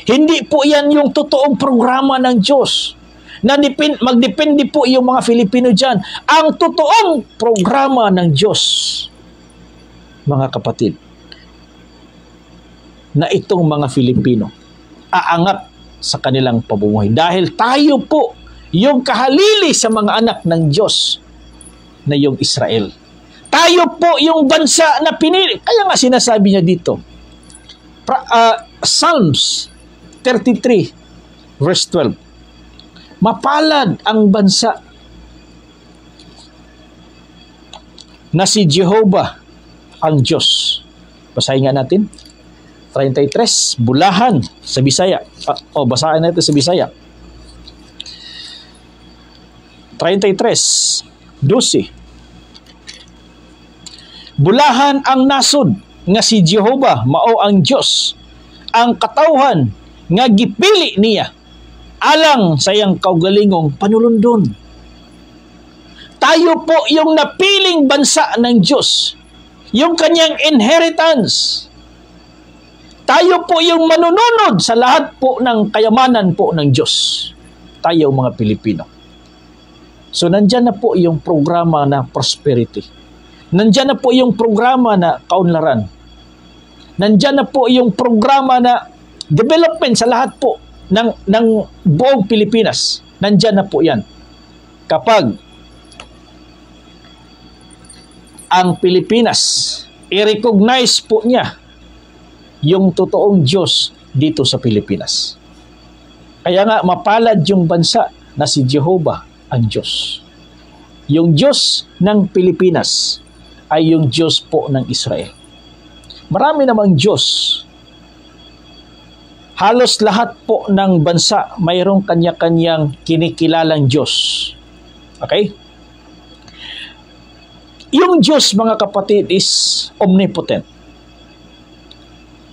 Hindi po yan yung totoong programa ng Diyos. Magdepende po yung mga Filipino dyan. Ang totoong programa ng Diyos, mga kapatid, na itong mga Filipino aangat sa kanilang pamumuhay. Dahil tayo po yung kahalili sa mga anak ng Diyos na yung Israel. Tayo po yung bansa na pinili. Kaya nga sinasabi niya dito, Psalms 33 verse 12, mapalad ang bansa na si Jehovah ang Diyos. Basahin nga natin. 33, bulahan sa Bisaya. Basahin natin sa Bisaya. 33, 12. Bulahan ang nasod nga si Jehovah mao ang Diyos, ang katawhan nga gipili niya alang sa iyang kaugalingong panulundon. Tayo po yung napiling bansa ng Diyos, yung kanyang inheritance. Tayo po yung manununod sa lahat po ng kayamanan po ng Diyos. Tayo mga Pilipino. So nandyan na po yung programa na prosperity. Nandyan na po yung programa na kaunlaran. Nandyan na po yung programa na development sa lahat po ng buong Pilipinas. Nandyan na po yan. Kapag ang Pilipinas, i-recognize po niya yung totoong Diyos dito sa Pilipinas. Kaya nga, mapalad yung bansa na si Jehovah ang Diyos. Yung Diyos ng Pilipinas ay yung Diyos po ng Israel. Marami namang Diyos. Halos lahat po ng bansa mayroong kanya-kanyang kinikilalang Diyos. Okay? Yung Diyos, mga kapatid, is omnipotent.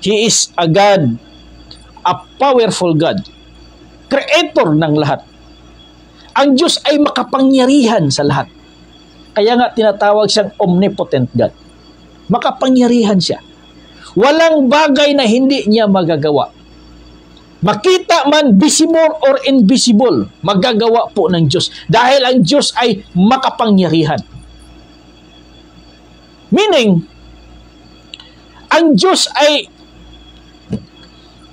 He is a God, a powerful God, creator ng lahat. Ang Diyos ay makapangyarihan sa lahat. Kaya nga tinatawag siyang omnipotent God. Makapangyarihan siya. Walang bagay na hindi niya magagawa. Makita man visible or invisible, magagawa po ng Diyos. Dahil ang Diyos ay makapangyarihan. Meaning, ang Diyos ay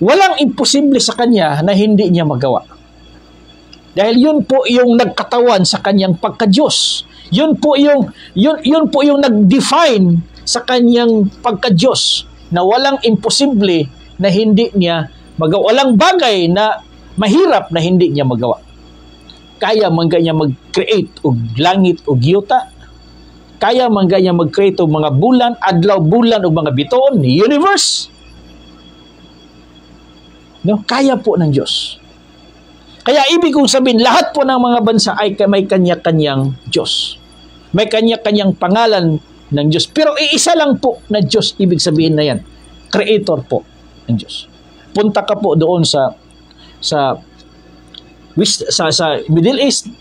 walang imposible sa Kanya na hindi niya magawa. Dahil yun po yung nagkatawan sa Kanyang pagka-Diyos. Yun po yung nag-define sa Kanyang pagka-Diyos na walang imposible na hindi niya magawa. Walang bagay na mahirap na hindi niya magawa. Kaya man niya mag-create og langit og yuta. Kaya man niya mag-create og mga bulan, adlaw, bulan og mga bituon, universe. No? Kaya po ng Diyos. Kaya ibig kong sabihin, lahat po ng mga bansa ay may kanya-kanyang Diyos. May kanya-kanyang pangalan ng Diyos. Pero iisa lang po na Diyos, ibig sabihin na yan. Creator po ng Diyos. Punta ka po doon sa Middle East.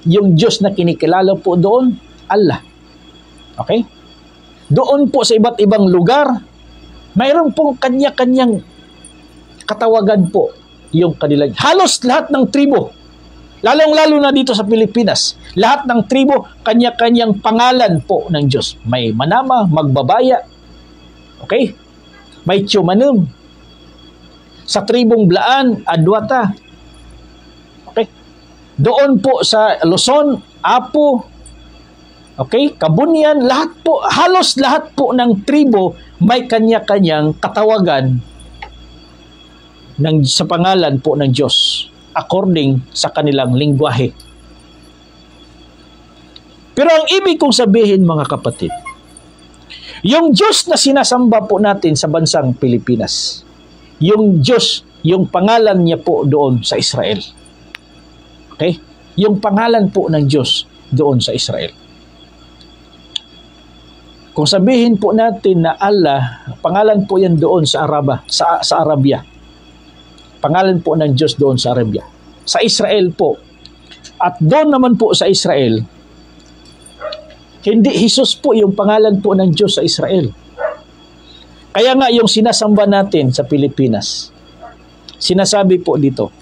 Yung Diyos na kinikilala po doon, Allah. Okay? Doon po sa iba't ibang lugar, mayroon pong kanya-kanyang katawagan po yung kanilang. Halos lahat ng tribo, lalong-lalo na dito sa Pilipinas, lahat ng tribo, kanya-kanyang pangalan po ng Diyos. May Manama, Magbabaya, okay? May Tiyumanum. Sa tribong Blaan, Adwata. Okay? Doon po sa Luzon, Apo, okay? Kabunyan, lahat po, halos lahat po ng tribo may kanya-kanyang katawagan sa pangalan po ng Diyos according sa kanilang lingwahe. Pero ang ibig kong sabihin, mga kapatid, yung Diyos na sinasamba po natin sa bansang Pilipinas, yung Diyos, yung pangalan niya po doon sa Israel. Okay? Yung pangalan po ng Diyos doon sa Israel. Kung sabihin po natin na Allah, pangalan po yan doon sa Arabia. Pangalan po ng Diyos doon sa Arabia. Sa Israel po. At doon naman po sa Israel, hindi Jesus po yung pangalan po ng Diyos sa Israel. Kaya nga yung sinasamba natin sa Pilipinas, sinasabi po dito,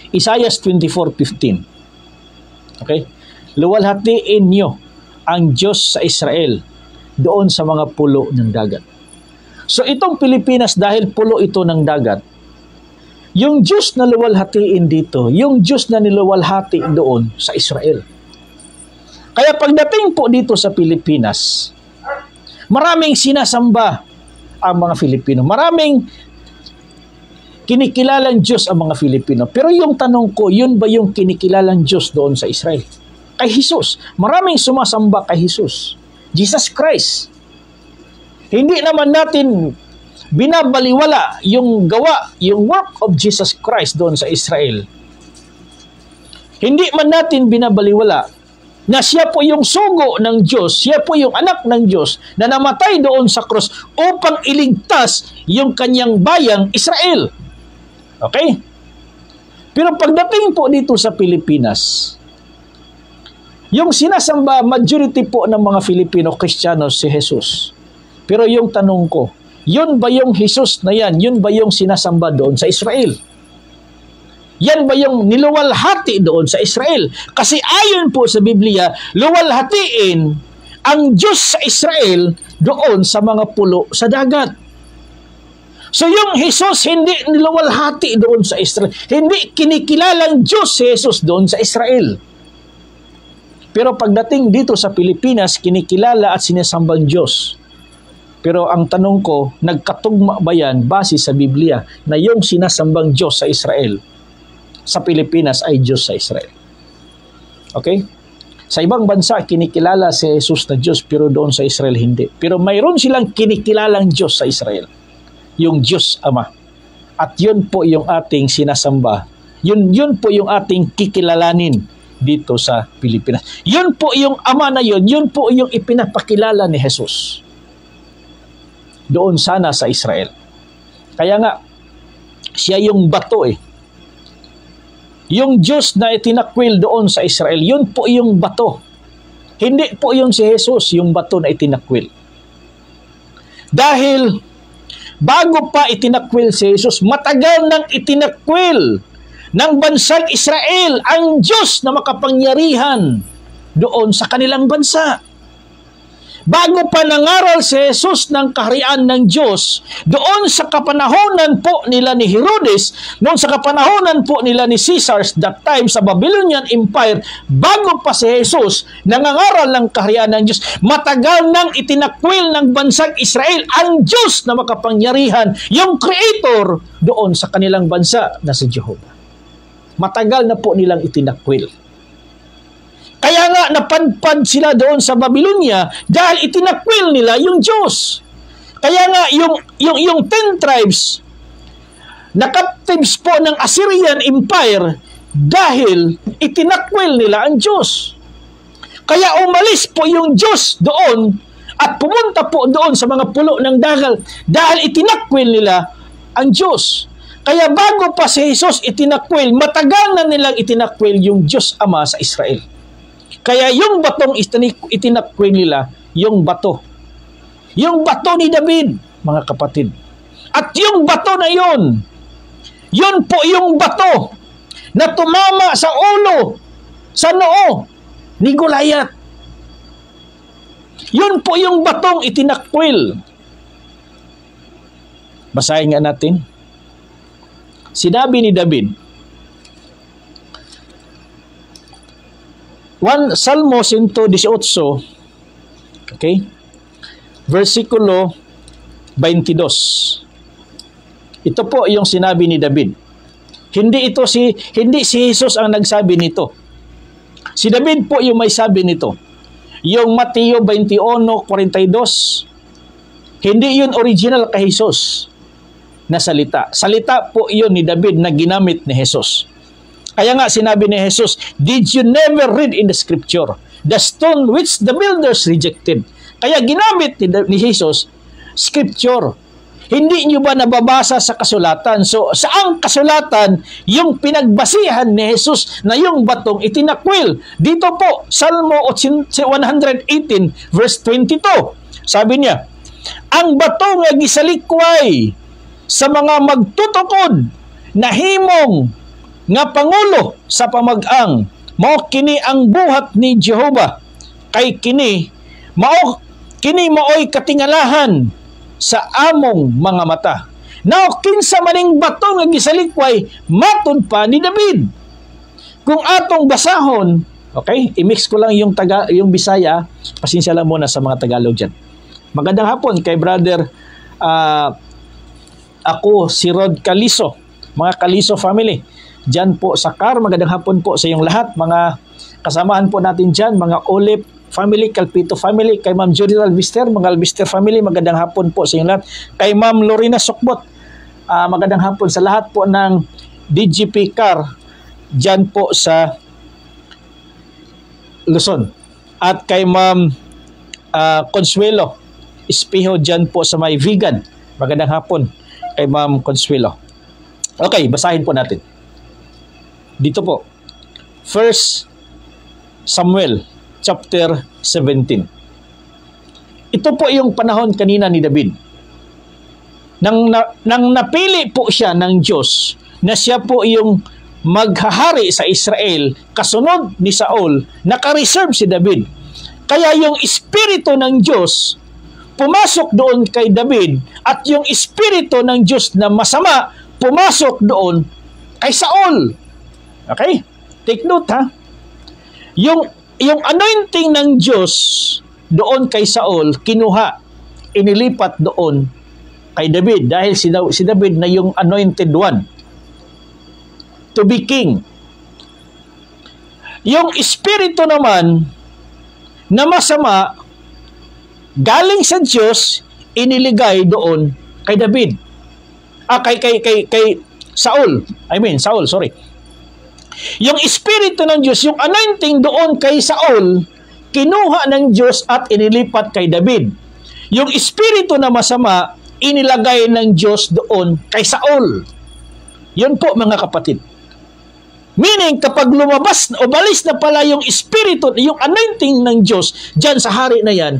Isaiah 24:15. Okay? Luwalhatiin niyo ang Diyos sa Israel doon sa mga pulo ng dagat. So itong Pilipinas, dahil pulo ito ng dagat, yung Diyos na luwalhatiin dito, yung Diyos na niluwalhati doon sa Israel. Kaya pagdating po dito sa Pilipinas, maraming sinasamba ang mga Filipino. Maraming kinikilalang Diyos ang mga Filipino. Pero yung tanong ko, yun ba yung kinikilalang Diyos doon sa Israel? Kay Jesus. Maraming sumasamba kay Jesus. Jesus Christ. Hindi naman natin binabaliwala yung gawa, yung work of Jesus Christ doon sa Israel. Hindi man natin binabaliwala na siya po yung sugo ng Diyos, siya po yung anak ng Diyos na namatay doon sa krus upang iligtas yung kanyang bayang Israel. Okay? Pero pagdating po dito sa Pilipinas, yung sinasamba, majority po ng mga Filipino Kristiyanos si Jesus. Pero yung tanong ko, yun ba yung Jesus na yan? Yun ba yung sinasamba doon sa Israel? Yan ba yung niluwalhati doon sa Israel? Kasi ayon po sa Biblia, luwalhatiin ang Diyos sa Israel doon sa mga pulo sa dagat. So yung Jesus hindi niluwalhati doon sa Israel. Hindi kinikilalang Diyos si Jesus doon sa Israel. Pero pagdating dito sa Pilipinas, kinikilala at sinasambang Diyos. Pero ang tanong ko, nagkatugma ba yan base sa Biblia na yung sinasambang Diyos sa Israel, sa Pilipinas ay Diyos sa Israel? Okay? Sa ibang bansa, kinikilala si Jesus na Diyos, pero doon sa Israel hindi. Pero mayroon silang kinikilalang Diyos sa Israel. Yung Diyos Ama. At yun po yung ating sinasamba. Yun po yung ating kikilalanin dito sa Pilipinas. Yun po yung Ama na yun po yung ipinapakilala ni Jesus. Doon sana sa Israel. Kaya nga, siya yung bato eh. Yung Diyos na itinakwil doon sa Israel, yun po yung bato. Hindi po yung si Jesus, yung bato na itinakwil. Dahil bago pa itinakwil si Jesus, matagal nang itinakwil ng bansang Israel ang Diyos na makapangyarihan doon sa kanilang bansa. Bago pa nangaral si Jesus ng kaharian ng Diyos, doon sa kapanahonan po nila ni Herodes, noon sa kapanahonan po nila ni Caesar that time sa Babylonian Empire, bago pa si Jesus nangangaral ng kaharian ng Diyos, matagal nang itinakwil ng bansang Israel ang Diyos na makapangyarihan, yung Creator doon sa kanilang bansa na si Jehovah. Matagal na po nilang itinakwil. Kaya nga napadpad sila doon sa Babylonia dahil itinakwil nila yung Diyos. Kaya nga yung 10 tribes na captives po ng Assyrian Empire dahil itinakwil nila ang Diyos. Kaya umalis po yung Diyos doon at pumunta po doon sa mga pulo ng dagal dahil itinakwil nila ang Diyos. Kaya bago pa si Jesus itinakwil, matagal na nilang itinakwil yung Diyos Ama sa Israel. Kaya yung batong itinakwil nila, yung bato. Yung bato ni David, mga kapatid. At yung bato na yun po yung bato na tumama sa ulo, sa noo ni Goliath. Yun po yung batong itinakwil. Basahin nga natin. Sinabi ni David, Salmo 118, okay? Versikulo 22. Ito po yung sinabi ni David. Hindi si Jesus ang nagsabi nito. Si David po yung may sabi nito. Yung Mateo 21:42, hindi yun original kay Jesus na salita. Salita po yun ni David na ginamit ni Jesus. Kaya nga sinabi ni Jesus, did you never read in the scripture the stone which the builders rejected? Kaya ginamit ni Jesus scripture. Hindi nyo ba nababasa sa kasulatan? So, saang kasulatan yung pinagbasihan ni Jesus na yung batong itinakwil? Dito po, Salmo 118 verse 22. Sabi niya, ang bato nga gisalikway sa mga magtutukod na himong nga pangulo sa pamag-ang, mao kini ang buhat ni Jehovah, kay kini maoy katingalahan sa among mga mata. Now, kinsa maning bato nga gisalikway matud pa ni David. Kung atong basahon, okay, i-mix ko lang yung Bisaya, pasensya lang muna sa mga Tagalog dyan. Magandang hapon kay brother ako si Rod Caliso, mga Caliso family. Diyan po sa Car, magandang hapon po sa iyong lahat. Mga kasamahan po natin dyan, mga Olip family, Calpito family, kay Ma'am Judy Albister, mga Albister family, magandang hapon po sa iyong lahat. Kay Ma'am Lorena Sokbot, magandang hapon sa lahat po ng DGP Car, dyan po sa Luzon. At kay Ma'am Consuelo Espiho, dyan po sa may Vegan, magandang hapon kay Ma'am Consuelo. Okay, basahin po natin. Dito po, 1 Samuel chapter 17. Ito po yung panahon kanina ni David. Nang napili po siya ng Diyos na siya po yung maghahari sa Israel, kasunod ni Saul, naka-reserve si David. Kaya yung Espiritu ng Diyos pumasok doon kay David at yung espiritu ng Diyos na masama pumasok doon kay Saul. Okay? Take note ha. Yung anointing ng Diyos doon kay Saul, kinuha, inilipat doon kay David dahil si David na yung anointed one to be king. Yung espiritu naman na masama galing sa Diyos, iniligay doon kay David. Kay Saul. Saul, sorry. Yung espiritu ng Diyos, yung anointing doon kay Saul, kinuha ng Diyos at inilipat kay David. Yung espiritu na masama, inilagay ng Diyos doon kay Saul. Yun po mga kapatid. Meaning, kapag lumabas o balis na pala yung espiritu, yung anointing ng Diyos, dyan sa hari na yan,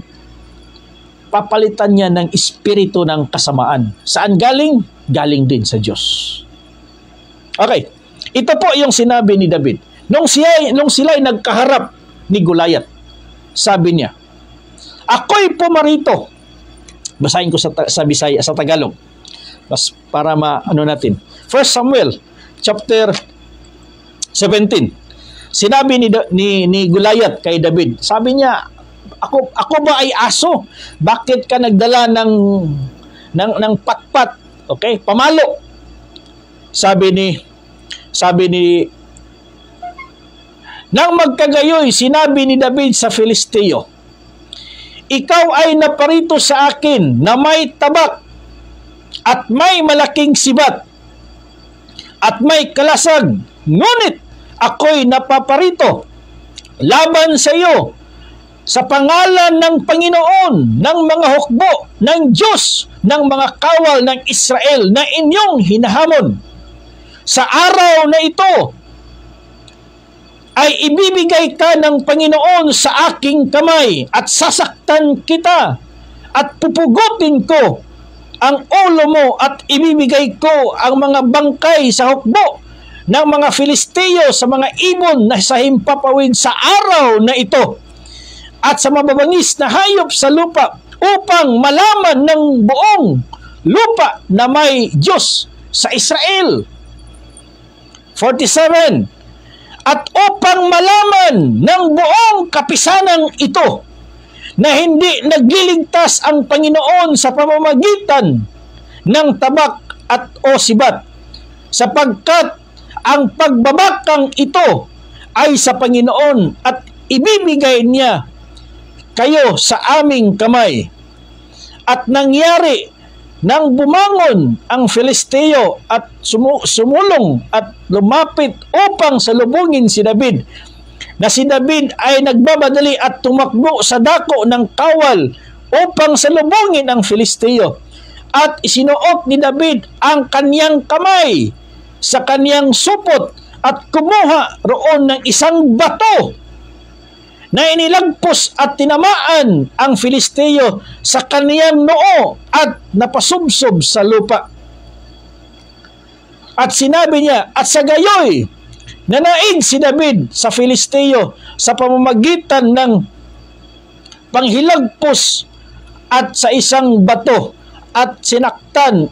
papalitan niya ng espiritu ng kasamaan. Saan galing? Galing din sa Diyos. Okay. Ito po yung sinabi ni David. Nung sila'y nagkaharap ni Goliath, sabi niya, ako'y pumarito. Basahin ko sa Bisaya, sa Tagalog. Para natin. 1 Samuel, chapter 17. Sinabi ni Goliath kay David, sabi niya, ako ba ay aso? Bakit ka nagdala ng patpat? Okay? Pamalo. Sabi ni nang magkagayoy, sinabi ni David sa Filisteo, ikaw ay naparito sa akin na may tabak at may malaking sibat at may kalasag, ngunit ako'y napaparito laban sa iyo sa pangalan ng Panginoon, ng mga hukbo, ng Diyos, ng mga kawal ng Israel na inyong hinahamon. Sa araw na ito, ay ibibigay ka ng Panginoon sa aking kamay at sasaktan kita at pupugutin ko ang ulo mo at ibibigay ko ang mga bangkay sa hukbo ng mga Filisteo sa mga ibon na sa himpapawid sa araw na ito at sa mababangis na hayop sa lupa upang malaman ng buong lupa na may Diyos sa Israel. 47. At upang malaman ng buong kapisanang ito na hindi nagliligtas ang Panginoon sa pamamagitan ng tabak at o sibat, sapagkat ang pagbabakang ito ay sa Panginoon at ibibigay niya kayo sa aming kamay. At nangyari nang bumangon ang Filisteo at sumulong at lumapit upang salubungin si David, na si David ay nagbabadali at tumakbo sa dako ng kawal upang salubungin ang Filisteo. At isinuot ni David ang kaniyang kamay sa kaniyang supot at kumuha roon ng isang bato na inilagpos at tinamaan ang Filisteo sa kaniyang noo at napasubsob sa lupa. At sinabi niya, at sa gayoy, nanaig si David sa Filisteo sa pamamagitan ng panghilagpos at sa isang bato, at sinaktan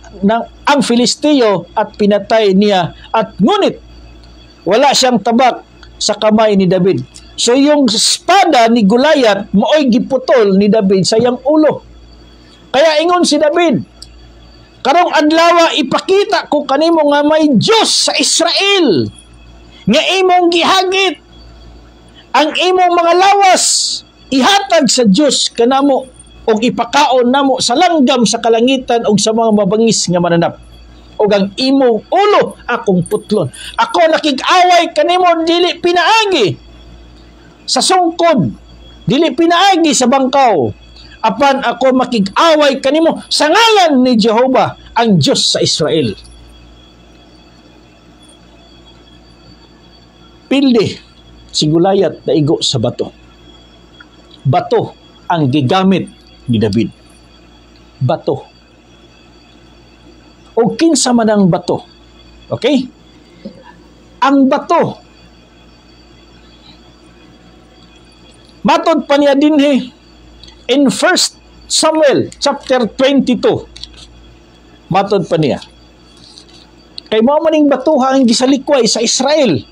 ang Filisteo at pinatay niya, at ngunit wala siyang tabak sa kamay ni David. So yung espada ni Goliath mooy giputol ni David sa iyang ulo. Kaya ingon si David, karong adlaw ipakita ko kanimo nga may Diyos sa Israel, nga imong gihagit ang imong mga lawas, ihatag sa Diyos kanamo og ipakaon namo sa langgam sa kalangitan og sa mga mabangis nga mananap. Og ang imong ulo akong putlon. Ako nakig-away kanimo dili pinaagi sa sungkod, dili pinaagi sa bangkaw, apan ako makig-away kanimo sa ngalan ni Jehovah, ang Diyos sa Israel. Pildi si Goliath na igo sa bato. Bato ang gigamit ni David. Bato. O kinsa man ang bato. Okay? Ang bato, matod pa niya dinhi in 1 Samuel chapter 22. Matod pa niya. Kay mao maning batuha ang gisalikway sa Israel.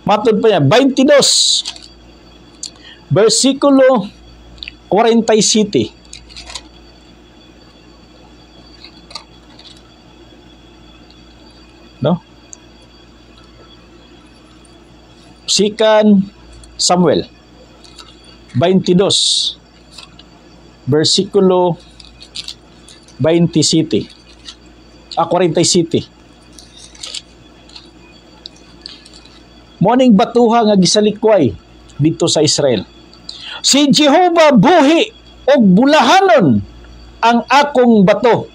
Matod pa niya 22 versikulo 47. No? Second Samuel 22 versikulo 47. 47. Moning batuha nga gisalikway dito sa Israel. Si Jehovah buhi og bulahanon ang akong bato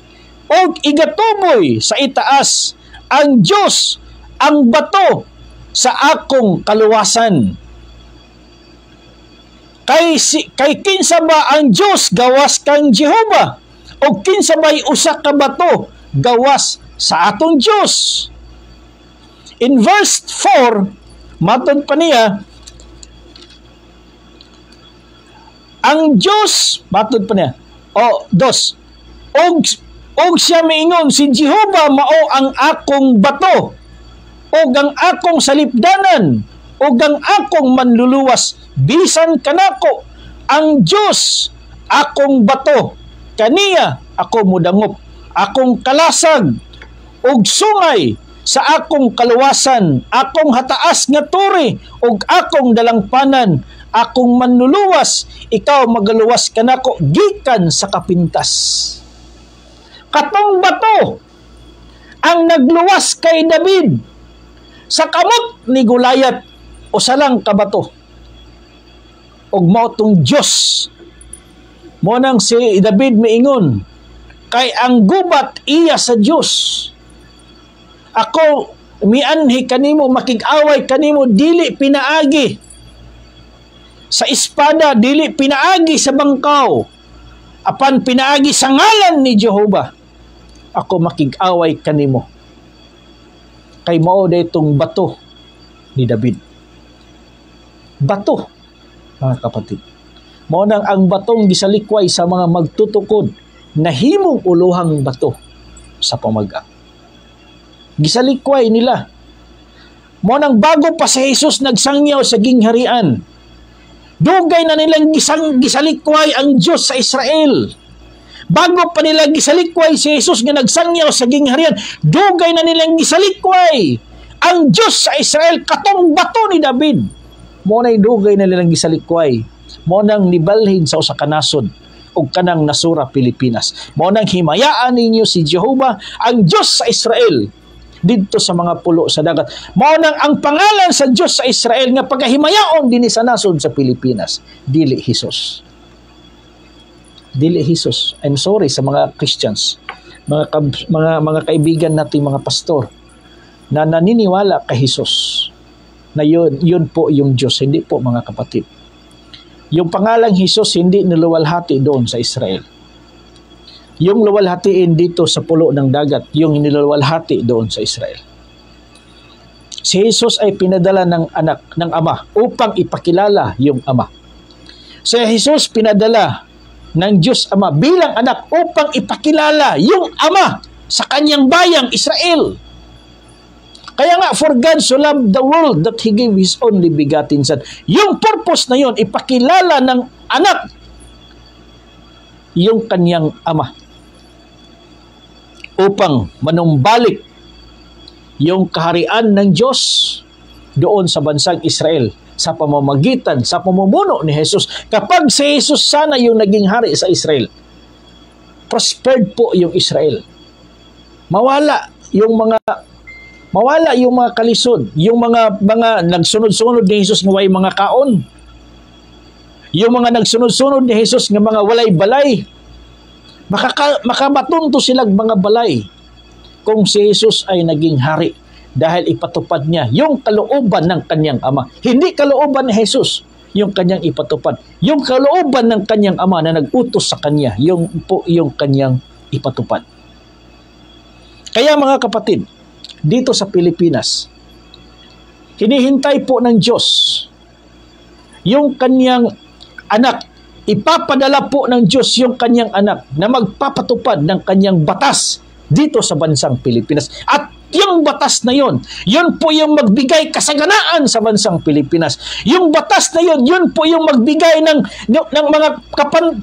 og igatuboy sa itaas ang Dios ang bato sa akong kaluwasan. Kay kinsa ba ang Dios gawas kang Jehovah og kinsa ba'y usa ka bato gawas sa atong Dios. In verse 4 matod pa niya, ang Diyos, matod pa niya, og siya miingon, si Jehovah mao ang akong bato, og ang akong salipdanan, og ang akong manluluwas, bisan kanako, ang Diyos, akong bato, kaniya, ako mudangop, akong kalasag, og sungay, sa akong kaluwasan, akong hataas nga turi, ug akong dalangpanan, akong manluluwas, ikaw magaluwas kanako gikan sa kapintas. Katong bato ang nagluwas kay David sa kamot ni Goliath o salang kabato. Ug mao tong Dios. Mo nang si David miingon, kay ang gubat iya sa Dios. Ako mianhi kanimo, makig-away kanimo, dili pinaagi sa espada, dili pinaagi sa bangkaw, apan pinaagi sa ngalan ni Jehovah. Ako makig-away kanimo. Kay mao daytong bato ni David. Bato, mga kapatid. Mao nang ang batong gisalikway sa mga magtutukod, nahimong uluhang bato sa pamaga. Gisalikway nila. Mo nang bago pa si Jesus nagsangyaw sa gingharian, dugay na nilang gisalikway ang Diyos sa Israel. Bago pa nila gisalikway si Jesus nga nagsangyaw sa gingharian, dugay na nilang gisalikway ang Diyos sa Israel katong bato ni David. Mo na'y dugay na nilang gisalikway. Mo nang nibalhin sa usa ka nasod ug kanang nasura Pilipinas. Mo nang himayaan ninyo si Jehovah, ang Diyos sa Israel, dito sa mga pulo sa dagat. Mao nang ang pangalan sa Diyos sa Israel nga pagahimayaon dinhi sa nasod sa Pilipinas, dili Hesus. Dili Hesus. I'm sorry sa mga Christians, mga kaibigan nating mga pastor na naniniwala kay Hesus. Na yun po yung Diyos, hindi po mga kapatid. Yung pangalang Hesus hindi niluwalhati doon sa Israel. Yung luwalhatiin dito sa pulo ng dagat, yung niluwalhati doon sa Israel. Si Jesus ay pinadala ng anak ng Ama upang ipakilala yung Ama. Si Jesus pinadala ng Diyos Ama bilang anak upang ipakilala yung Ama sa kanyang bayang Israel. Kaya nga, for God so loved the world that He gave His only begotten Son. Yung purpose na yun, ipakilala ng anak yung kanyang Ama upang manumbalik yung kaharian ng Diyos doon sa bansang Israel sa pamamagitan, sa pamumuno ni Jesus. Kapag si Jesus sana yung naging hari sa Israel, prospered po yung Israel. Mawala yung mga kalisod, yung mga nagsunod-sunod ni Jesus nga way mga kaon. Yung mga nagsunod-sunod ni Jesus nga mga walay balay. Makabatunto silang mga balay kung si Jesus ay naging hari dahil ipatupad niya yung kalooban ng kanyang Ama. Hindi kalooban ni Jesus yung kanyang ipatupad. Yung kalooban ng kanyang Ama na nag-utos sa kanya, yung kanyang ipatupad. Kaya mga kapatid, dito sa Pilipinas, hinihintay po ng Diyos yung kanyang anak. Ipapadala po ng Diyos yung kanyang anak na magpapatupad ng kanyang batas dito sa bansang Pilipinas. At yung batas na yun po yung magbigay kasaganaan sa bansang Pilipinas. Yung batas na yun po yung magbigay ng mga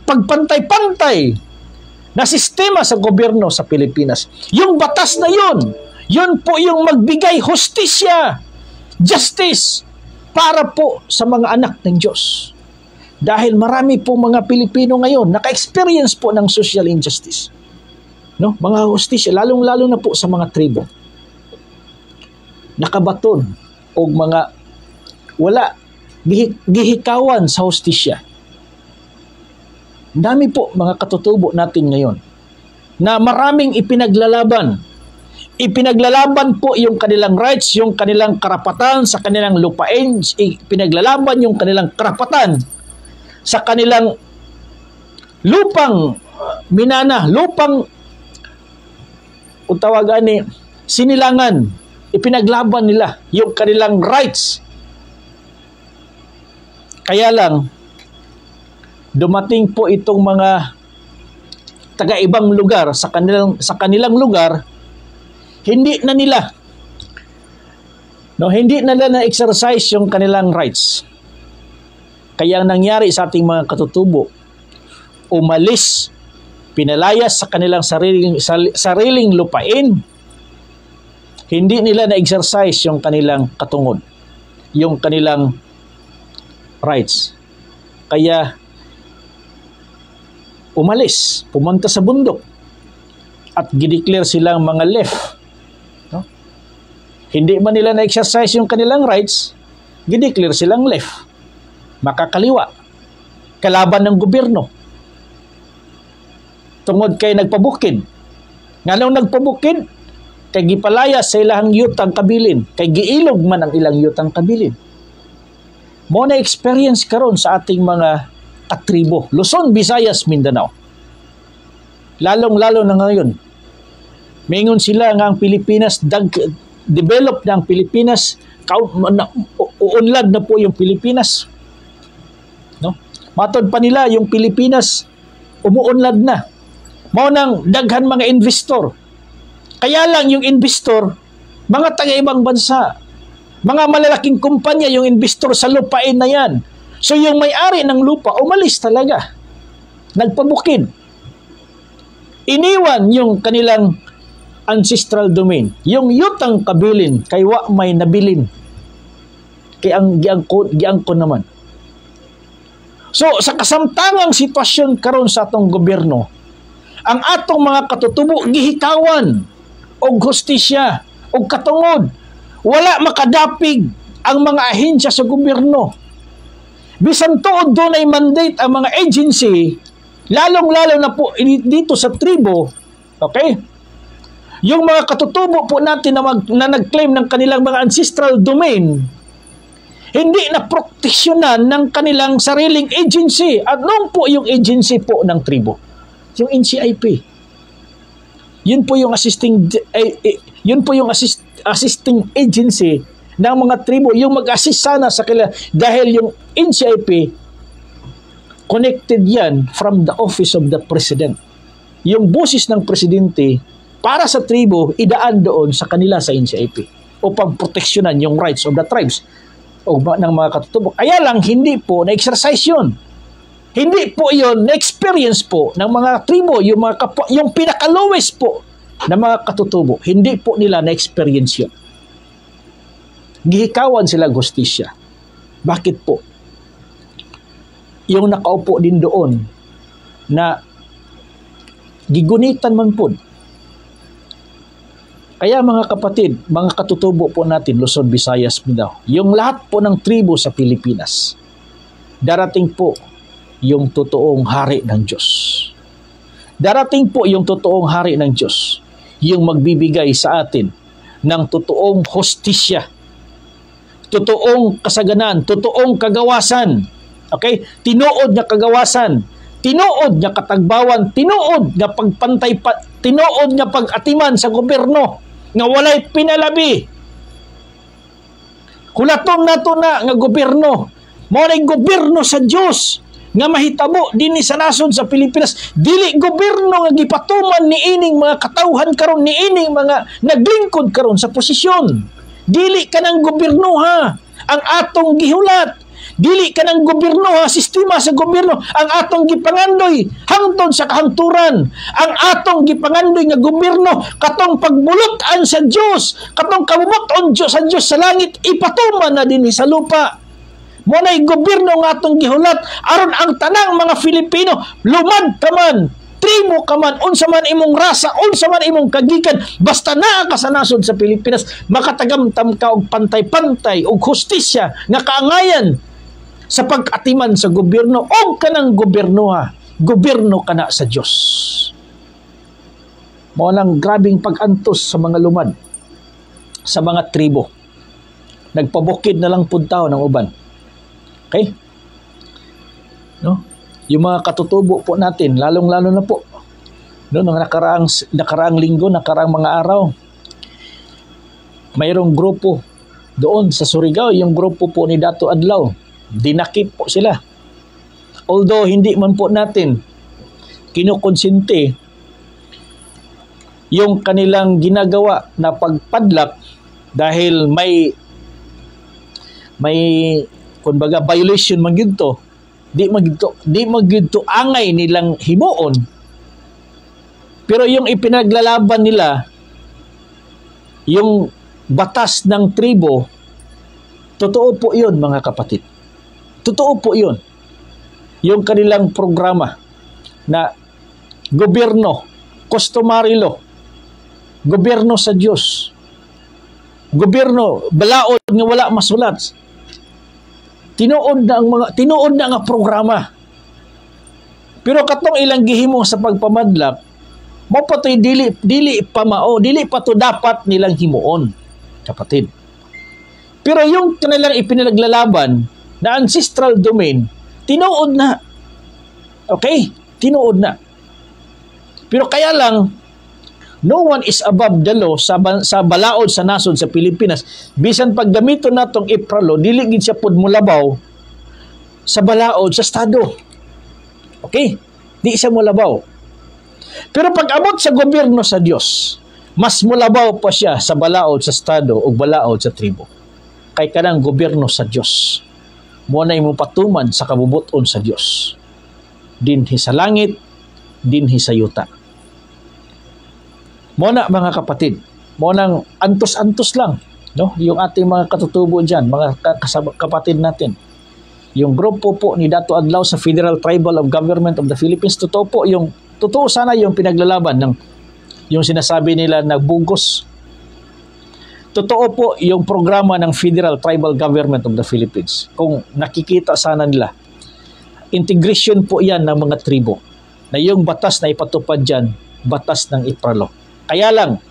pagpantay-pantay na sistema sa gobyerno sa Pilipinas. Yung batas na yun po yung magbigay hustisya, justice, para po sa mga anak ng Diyos. Dahil marami po mga Pilipino ngayon naka-experience po ng social injustice. No? Mga hustisya, lalong-lalo na po sa mga tribo. Nakabaton o mga wala gihikawan sa hustisya. Dami po mga katutubo natin ngayon na maraming ipinaglalaban. Ipinaglalaban po yung kanilang rights, yung kanilang karapatan sa kanilang lupain, ipinaglalaban yung kanilang karapatan sa kanilang lupang minana, lupang utawagan ni sinilangan. Ipinaglaban nila yung kanilang rights. Kaya lang dumating po itong mga taga-ibang lugar sa kanilang lugar, hindi na nila na-exercise yung kanilang rights. Kaya ang nangyari sa ating mga katutubo, umalis, pinalayas sa kanilang sariling lupain. Hindi nila na-exercise yung kanilang katungod, yung kanilang rights. Kaya umalis, pumunta sa bundok at gideclare silang mga left. No? Hindi man nila na-exercise yung kanilang rights, gideclare silang left. Makakaliwa, kalaban ng gobyerno. Tungod kay nagpabukid. Nganong nagpabukid? Kay gipalayas sa ilang yutang kabilin. Kay giilog man ang ilang yutang kabilin. Mo na experience karon sa ating mga katribo, Luzon, Visayas, Mindanao. Lalong-lalo na ngayon. Mingon sila nga ang Pilipinas, develop na ang Pilipinas, uunlad na po yung Pilipinas. No? Matod pa nila, yung Pilipinas, umuunlad na. Mao nang daghan mga investor. Kaya lang yung investor, mga taga-ibang bansa, mga malalaking kumpanya yung investor sa lupain na yan. So yung may-ari ng lupa, umalis talaga. Nagpabukid. Iniwan yung kanilang ancestral domain. Yung yutang kabilin, kay wa may nabilin. Kay ang giangkon naman. So sa kasamtangang sitwasyon karon sa atong gobyerno, ang atong mga katutubo gihikawan og hustisya og katungod. Wala makadapig ang mga ahensya sa gobyerno. Bisan tuod doon ay mandate ang mga agency, lalong-lalo na po dito sa tribo, okay? Yung mga katutubo po natin na nag-claim ng kanilang mga ancestral domain, hindi na proteksyonan ng kanilang sariling agency. At noon po yung agency po ng tribo, yung NCIP. Yun po yung assisting agency ng mga tribo, yung mag-assist sana sa kanila, dahil yung NCIP connected yan from the office of the president. Yung boses ng presidente para sa tribo, idaan doon sa kanila sa NCIP upang proteksyonan yung rights of the tribes o ng mga katutubo. Kaya lang hindi po na-exercise yun. Hindi po yun na-experience po ng mga tribo, yung pinaka-lowest po na mga katutubo. Hindi po nila na-experience yun. Gihikawan sila hustisya. Bakit po? Yung nakaupo din doon na gigunitan man po. Kaya mga kapatid, mga katutubo po natin, Luzon, Visayas, Mindanao, yung lahat po ng tribo sa Pilipinas, darating po yung totoong hari ng Diyos. Darating po yung totoong hari ng Diyos, yung magbibigay sa atin ng totoong hustisya, totoong kasaganan, totoong kagawasan. Okay? Tinuod na kagawasan, tinuod na katagbawan, tinuod na pagpantay, tinuod na pag-atiman sa gobyerno nga walay pinalabi. Kulatong nato na nga gobyerno, mo na gobyerno sa Diyos nga mahitabo dinhi sa nasod sa Pilipinas, dili gobyerno nga gipatuman ni ining mga katawhan karon, ni ining mga naglingkod karon sa posisyon. Dili ka ng gobyerno ha, ang atong gihulat. Dili ka ng gobyerno ha, sistema sa gobyerno ang atong gipangandoy hangtod sa kahangturan. Ang atong gipangandoy nga gobyerno katong pagbulotan sa Dios, katong kabubuton sa Dios sa langit, ipatuman na dinhi sa lupa. Muna'y gobyerno nga atong gihulat aron ang tanang mga Filipino, lumad ka man, tribo ka man, unsa man imong rasa, unsa man imong kagikan, basta naa ka sa nasod sa Pilipinas, makatagamtam ka og pantay-pantay og hustisya nga kaangayan sa pag-atiman sa gobyerno o kanang gobyerno ha. Gobyerno ka na sa Diyos. Mao lang grabing pag-antos sa mga lumad, sa mga tribo. Nagpabukid na lang puntaw ng uban. Okay? No? Yung mga katutubo po natin, lalong-lalo na po, no, nung nakaraang linggo, nakaraang mga araw, mayroong grupo doon sa Surigao, yung grupo po ni Dato Adlaw, dinakip po sila. Although hindi man po natin kinukonsente yung kanilang ginagawa na pagpadlak dahil may kumbaga violation man gyud to, di magito angay nilang himuon. Pero yung ipinaglalaban nila, yung batas ng tribo, totoo po yun mga kapatid. Totoo po yun. Yung kanilang programa na gobyerno, customary law, gobyerno sa Diyos, gobyerno, balaod nga wala masulat. Tinuod na nga programa. Pero katong ilang gihimo sa pagpamadlak, mo pa to'y dili pa to dapat nilang himuon, kapatid. Pero yung kanilang ipinaglalaban na ancestral domain, tinuod na. Okay? Tinuod na. Pero kaya lang, no one is above the law sa balaod sa nasod sa Pilipinas. Bisan paggamito natong ipralo, dili gid siya pud mulabaw sa balaod sa estado. Okay? Di siya mulabaw. Pero pag abot sa gobyerno sa Dios, mas mulabaw pa siya sa balaod sa estado o balaod sa tribo. Kay kanang gobyerno sa Dios, mo na imong patuman sa kabubuton sa Dios. Dinhi sa langit, dinhi sa yuta. Muna mga kapatid, munang antos-antos lang, no? Yung ating mga katutubo dyan, mga kapatid natin. Yung grupo po ni Dato Adlaw sa Federal Tribal of Government of the Philippines, totoo sana yung pinaglalaban ng yung sinasabi nila na bugos. Totoo po yung programa ng Federal Tribal Government of the Philippines. Kung nakikita sana nila, integration po yan ng mga tribo, na yung batas na ipatupad dyan, batas ng ipralo. Kaya lang,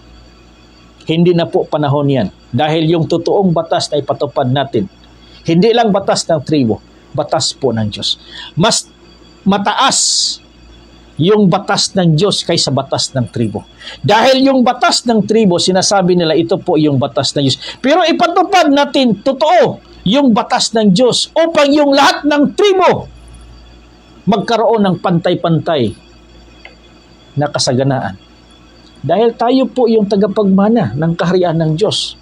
hindi na po panahon yan. Dahil yung totoong batas na ipatupad natin, hindi lang batas ng tribo, batas po ng Diyos. Mas mataas yung batas ng Diyos kaysa batas ng tribo. Dahil yung batas ng tribo, sinasabi nila, ito po yung batas ng Diyos. Pero ipatupad natin, totoo, yung batas ng Diyos upang yung lahat ng tribo magkaroon ng pantay-pantay na kasaganaan. Dahil tayo po yung tagapagmana ng kaharian ng Diyos.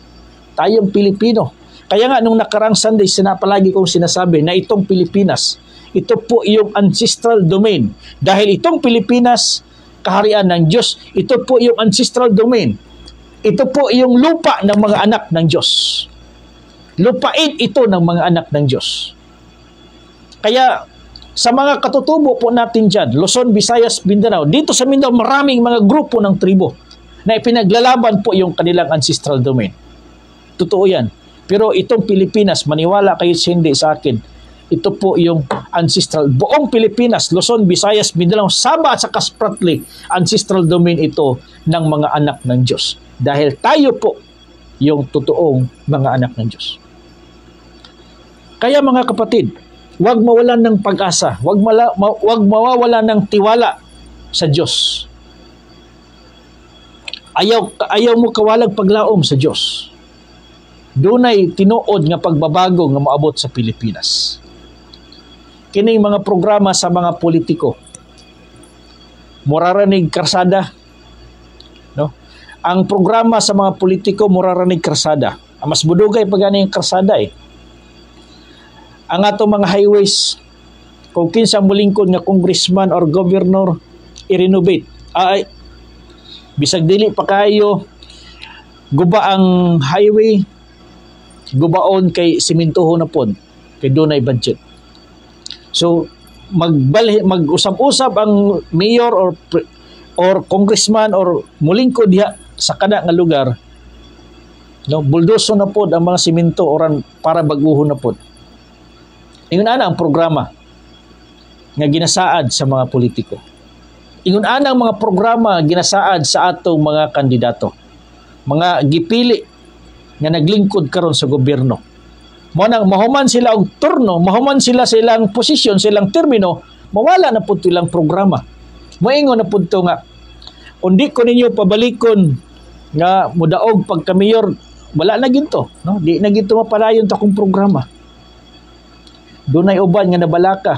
Tayong Pilipino. Kaya nga nung nakarang Sunday, palagi kong sinasabi na itong Pilipinas, ito po yung ancestral domain. Dahil itong Pilipinas, kaharian ng Diyos, ito po yung ancestral domain. Ito po yung lupa ng mga anak ng Diyos. Lupain ito ng mga anak ng Diyos. Kaya sa mga katutubo po natin dyan, Luzon, Visayas, Mindanao, dito sa Mindanao, maraming mga grupo ng tribo na ipinaglalaban po yung kanilang ancestral domain. Totoo yan. Pero itong Pilipinas, maniwala kayo hindi sa akin, ito po yung ancestral. Buong Pilipinas, Luzon, Visayas, Mindanao, Sabah at saka Spratly, ancestral domain ito ng mga anak ng Diyos. Dahil tayo po yung totoong mga anak ng Diyos. Kaya mga kapatid, huwag mawalan ng pag-asa, huwag mawawalan ng tiwala sa Diyos. Ayaw mo kawalag paglaom sa Diyos. Dunay tinuod nga pagbabago nga moabot sa Pilipinas. kining mga programa sa mga politiko. Muraranig karsada. No? Ang programa sa mga politiko muraranig karsada. Mas budugay pa gani yung karsada eh. Ang ato mga highways, kung kinsa mulingkod nga congressman or governor, i-renovate. Ay, bisag dili pa kayo, guba ang highway, gubaon kay simintuho na pod, kay dunay budget. So, mag-usap-usap ang mayor or congressman or mulingkod diha sa kada nga lugar, no, buldoso na pod ang mga siminto oran para baguhon na pod. Ingon ana ang programa nga ginasaad sa mga politiko. Ingon ana ang mga programa ginasaad sa atong mga kandidato. Mga gipili nga naglingkod karon sa gobyerno. Mao nang mahuman sila og turno, mahuman sila sa ilang posisyon, sa ilang termino, mawala na pud ilang programa. Moingon na pud to nga undi ko ninyo pabalikon nga mudaog pagka mayor, wala na ginto, no? Di na ginto mapalayon ta kong programa. Dunay uban nga nabalaka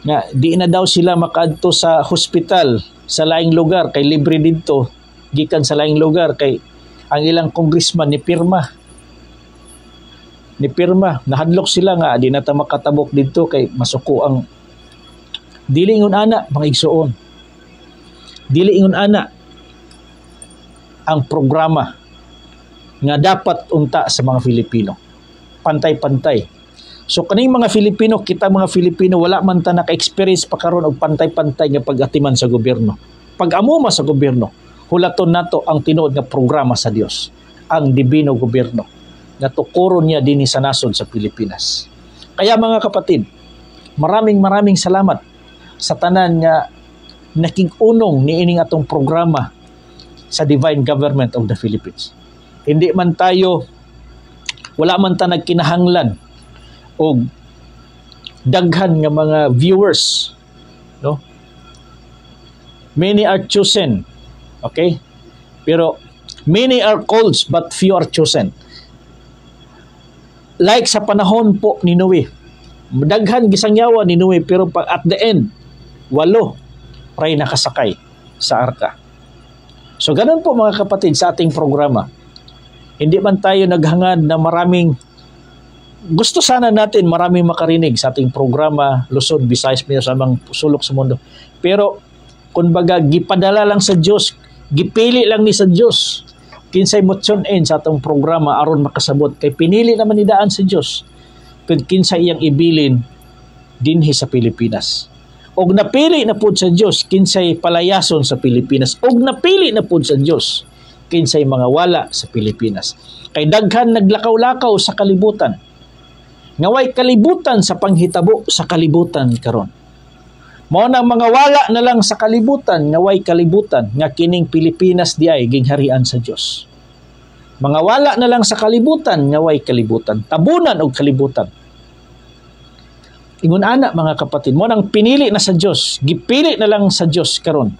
nga di na daw sila makaadto sa hospital sa laing lugar kay libre dito gikan sa laing lugar kay ang ilang congressman ni pirma nahadlok sila nga di na ta makatabok dito kay masuko ang dili ingon ana mga igsuon, dili ingon ana ang programa nga dapat unta sa mga Filipino pantay-pantay. So kaning mga Filipino, kita mga Filipino wala man ta naka-experience pa karon og pantay-pantay nga pag-atiman sa gobyerno. Pag-amuma sa gobyerno, hulaton nato ang tinuod nga programa sa Dios, ang dibino gobyerno nga tukuron niya dinhi sa nasod sa Pilipinas. Kaya mga kapatid, maraming salamat sa tanan nga nakig-unong niining atong programa sa Divine Government of the Philippines. Hindi man tayo, wala man ta nagkinahanglan o daghan nga mga viewers, no? Many are chosen, okay? Pero many are called but few are chosen. Like sa panahon po ni Noe, daghan gisangyawa ni Noe pero at the end 8 ray nakasakay sa arka. So ganun po mga kapatid sa ating programa. Hindi man tayo naghangad na maraming gusto sana natin maraming makarinig sa ating programa Luzon, Visayas, Mindanao sa mga sulok sa mundo. Pero kumbaga gipadala lang sa Dios, gipili lang ni sa Dios kinsay mo tune-in sa atong programa aron makasabot kay pinili naman ni daan sa Dios kun kinsay iyang ibilin dinhi sa Pilipinas. Og napili na pud sa Dios kinsay palayason sa Pilipinas. Og napili na pud sa Dios kinsay mga wala sa Pilipinas. Kay daghan naglakaw-lakaw sa kalibutan. Ngaway kalibutan sa panghitabo sa kalibutan karon. Mao nang mga wala na lang sa kalibutan, ngaway kalibutan nga kining Pilipinas di ay gingharian sa Dios. Mga wala na lang sa kalibutan, ngaway kalibutan, tabunan og kalibutan. Ingon ana mga kapatid, mo nang pinili na sa Dios, gipili na lang sa Dios karon.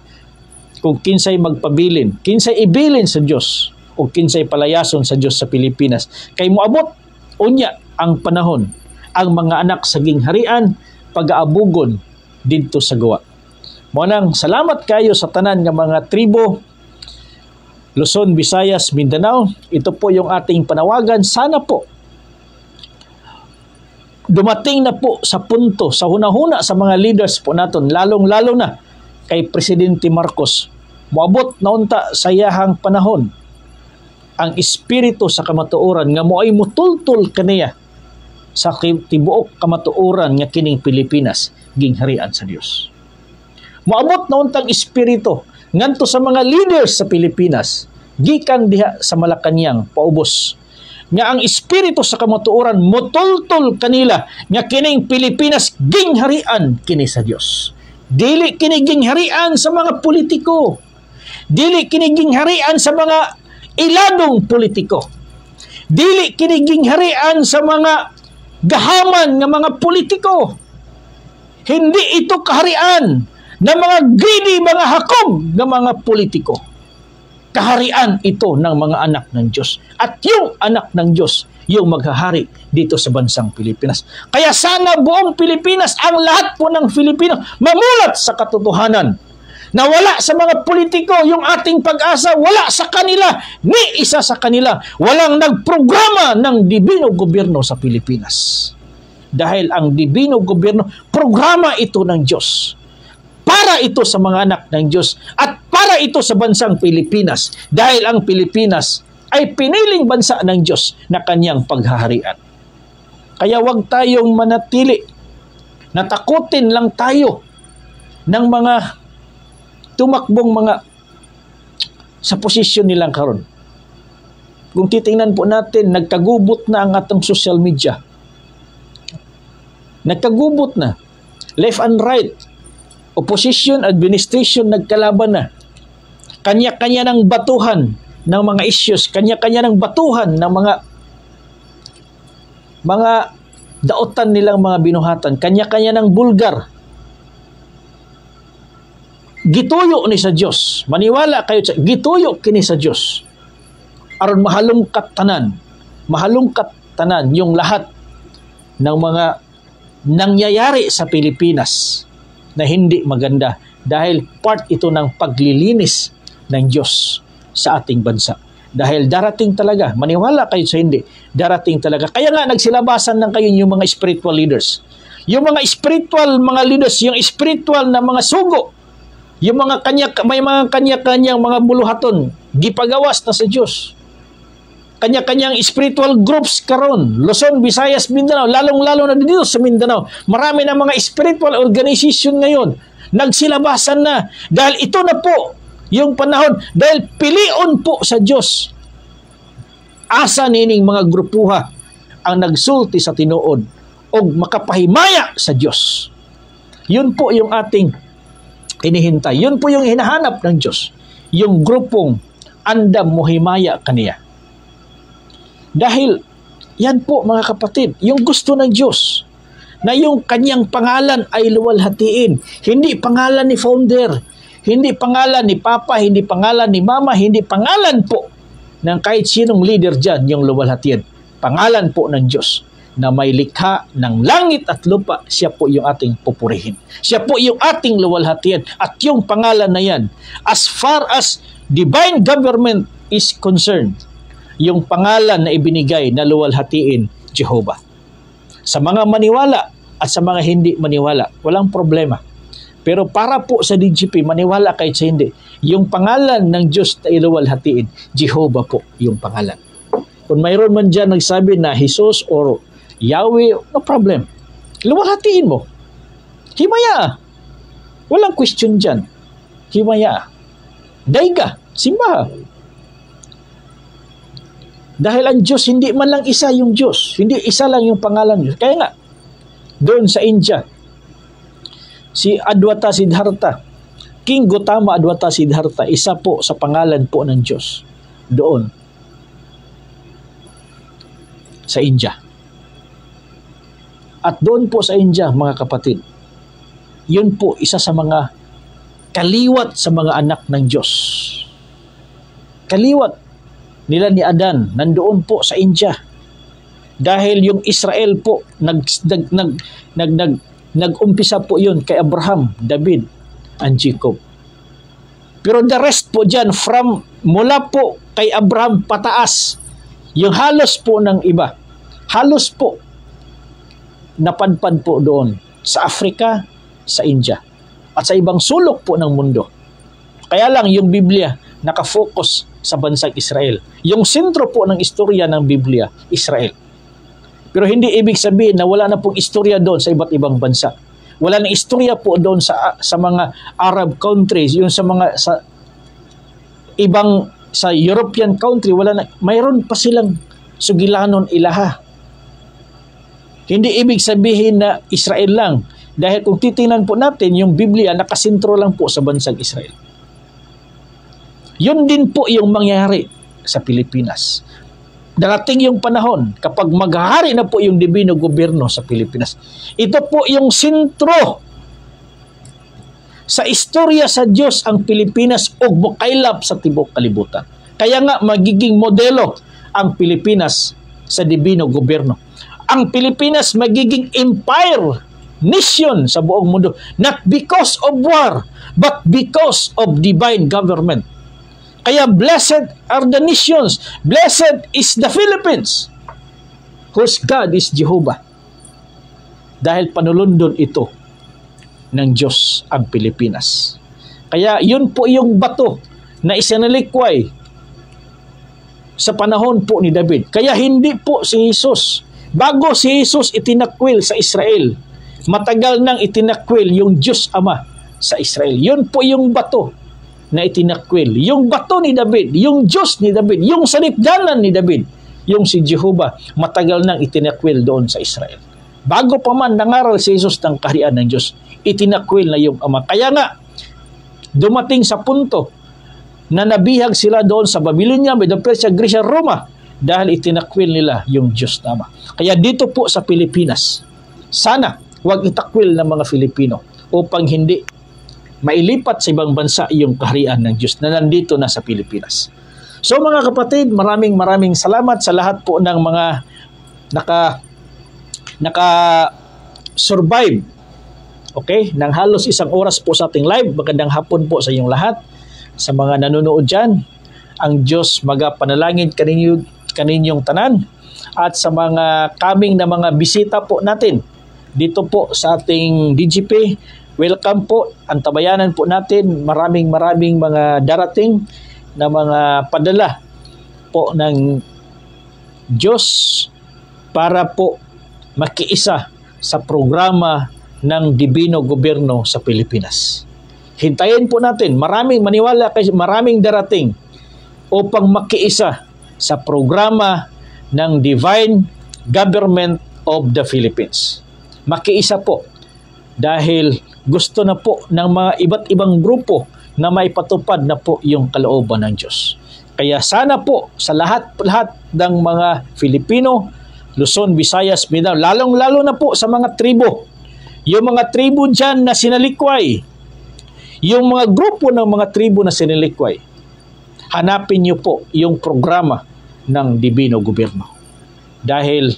Kung kinsay magpabilin, kinsay ibilin sa Dios o kinsay palayason sa Dios sa Pilipinas. Kay moabot unya ang panahon, ang mga anak sa gingharian pag-aabugon didto sa gawa. Mo nang salamat kayo sa tanan nga mga tribo Luzon, Visayas, Mindanao. Ito po yung ating panawagan. Sana po dumating na po sa punto, sa hunahuna sa mga leaders po naton, lalong-lalo na kay Presidente Marcos. Moabot na unta sa iyahang panahon ang espiritu sa kamatuoran nga moay mutultol kaniya sa tibuok kamatuoran nga kining Pilipinas gingharian sa Dios. Moabot na untang espiritu nganto sa mga leaders sa Pilipinas gikan diha sa Malacañang paubos nga ang espiritu sa kamatuoran mutultol kanila nga kining Pilipinas gingharian kini sa Dios. Dili kini gingharian sa mga politiko. Dili kini gingharian sa mga iladong politiko. Dili kini gingharian sa mga gahaman ng mga politiko. Hindi ito kaharian ng mga greedy, mga hakom ng mga politiko. Kaharian ito ng mga anak ng Diyos. At yung anak ng Diyos, yung maghahari dito sa bansang Pilipinas. Kaya sana buong Pilipinas, ang lahat po ng Filipino, mamulat sa katotohanan na wala sa mga politiko yung ating pag-asa, wala sa kanila, ni isa sa kanila, walang nagprograma ng dibino gobyerno sa Pilipinas. Dahil ang dibino gobyerno, programa ito ng Diyos. Para ito sa mga anak ng Diyos at para ito sa bansang Pilipinas. Dahil ang Pilipinas ay piniling bansa ng Diyos na kanyang paghaharian. Kaya wag tayong manatili, natakutin lang tayo ng mga tumakbong mga sa posisyon nilang karon. Kung titingnan po natin, nagkagubot na ang atong social media. Nagkagubot na. Left and right. Opposition, administration, nagkalaban na. Kanya-kanya ng batuhan ng mga issues. Kanya-kanya ng batuhan ng mga daotan nilang mga binuhatan. Kanya-kanya ng bulgar. Gituyo ni sa Diyos. Maniwala kayo sa gituyo kini sa Diyos. Aron mahalungkat tanan yung lahat ng mga nangyayari sa Pilipinas na hindi maganda dahil part ito ng paglilinis ng Diyos sa ating bansa. Dahil darating talaga, maniwala kayo sa hindi, darating talaga. Kaya nga nagsilabasan ng kayo yung mga spiritual leaders. Yung mga spiritual mga leaders, yung spiritual na mga sugo, yung mga may mga kanya-kanyang mga buluhaton, gipagawas na sa Diyos. Kanya-kanyang spiritual groups karon, Luzon, Visayas, Mindanao, lalong-lalo na dito sa Mindanao. Marami na mga spiritual organization ngayon, nagsilabasan na. Dahil ito na po yung panahon, dahil pilion po sa Diyos. Asa nining mga grupuha ang nagsulti sa tinuod o makapahimaya sa Diyos. Yun po yung ating hinihintay. Yun po yung hinahanap ng Diyos. Yung grupong andam mohimaya kaniya. Dahil yan po mga kapatid, yung gusto ng Diyos na yung kanyang pangalan ay luwalhatiin. Hindi pangalan ni founder, hindi pangalan ni Papa, hindi pangalan ni Mama, hindi pangalan po ng kahit sinong leader dyan yung luwalhatiin. Pangalan po ng Diyos na may likha ng langit at lupa, siya po yung ating pupurihin. Siya po yung ating luwalhatian. At yung pangalan na yan, as far as divine government is concerned, yung pangalan na ibinigay na luwalhatiin, Jehovah. Sa mga maniwala at sa mga hindi maniwala, walang problema. Pero para po sa DGP, maniwala kahit sa hindi, yung pangalan ng Diyos na iluwalhatiin, Jehovah po yung pangalan. Kung mayroon man dyan nagsabi na Jesus or Yahweh, no problem. Luwalhatiin mo. Himaya. Walang question dyan. Himaya. Daiga. Simbaha. Dahil ang Diyos, hindi man lang isa yung Diyos. Hindi isa lang yung pangalan Diyos. Kaya nga, doon sa India, si Adwaita Siddhartha, King Gautama Adwaita Siddhartha, isa po sa pangalan po ng Diyos. Doon. Sa India. At doon po sa India, mga kapatid, yun po isa sa mga kaliwat sa mga anak ng Diyos. Kaliwat nila ni Adan, nandoon po sa India. Dahil yung Israel po, nag-umpisa po yun kay Abraham, David, and Jacob. Pero the rest po dyan, mula po kay Abraham pataas, yung halos po ng iba, halos po, napadpad po doon sa Africa, sa India, at sa ibang sulok po ng mundo. Kaya lang yung Biblia nakafocus sa bansang Israel. Yung sentro po ng istorya ng Biblia, Israel. Pero hindi ibig sabihin na wala na pong istorya doon sa iba't ibang bansa. Wala na istorya po doon sa mga Arab countries, yung sa sa European country, mayroon pa silang sugilanon ilaha. Hindi ibig sabihin na Israel lang. Dahil kung titingnan po natin, yung Biblia nakasentro lang po sa bansang Israel. Yun din po yung mangyayari sa Pilipinas. Darating yung panahon kapag maghahari na po yung dibino gobyerno sa Pilipinas. Ito po yung sentro sa istorya sa Diyos ang Pilipinas ug mokaylap sa tibok kalibutan. Kaya nga magiging modelo ang Pilipinas sa divino gobyerno. Ang Pilipinas magiging empire nation sa buong mundo, not because of war but because of divine government. Kaya blessed are the nations, blessed is the Philippines, whose God is Jehovah. Dahil panulundon ito ng Diyos ang Pilipinas. Kaya yun po yung bato na isinalikway sa panahon po ni David. Kaya hindi po si Jesus, bago si Jesus itinakwil sa Israel, matagal nang itinakwil yung Diyos Ama sa Israel. Yun po yung bato na itinakwil. Yung bato ni David, yung Diyos ni David, yung sanipdanan ni David, yung si Jehovah, matagal nang itinakwil doon sa Israel. Bago pa man nangaral si Jesus ng kaharian ng Diyos, itinakwil na yung Ama. Kaya nga, dumating sa punto na nabihag sila doon sa Babylonia, Medo Persia, Grecia, Roma, dahil itinakwil nila yung Diyos na Ama. Kaya dito po sa Pilipinas, sana huwag itakwil ng mga Filipino upang hindi mailipat sa ibang bansa yung kaharian ng Diyos na nandito na sa Pilipinas. So mga kapatid, maraming salamat sa lahat po ng mga naka-survive, okay, ng halos 1 oras po sa ating live. Magandang hapon po sa inyong lahat. Sa mga nanonood dyan, ang Diyos magapanalangin kaninyong tanan, at sa mga coming na mga bisita po natin dito po sa ating DGP, welcome po. Ang tabayanan po natin, maraming mga darating na mga padala po ng Diyos para po makiisa sa programa ng Divino Gobyerno sa Pilipinas. Hintayin po natin, maniwala kasi maraming darating upang makiisa sa programa ng Divine Government of the Philippines. Makiisa po dahil gusto na po ng mga iba't ibang grupo na maipatupad na po yung kalooban ng Diyos. Kaya sana po sa lahat ng mga Filipino, Luzon, Visayas, Mindanao, lalong-lalo na po sa mga tribo. Yung mga tribo dyan na sinalikway, yung mga grupo ng mga tribo na sinalikway, hanapin niyo po yung programa ng Divino Gobyerno. Dahil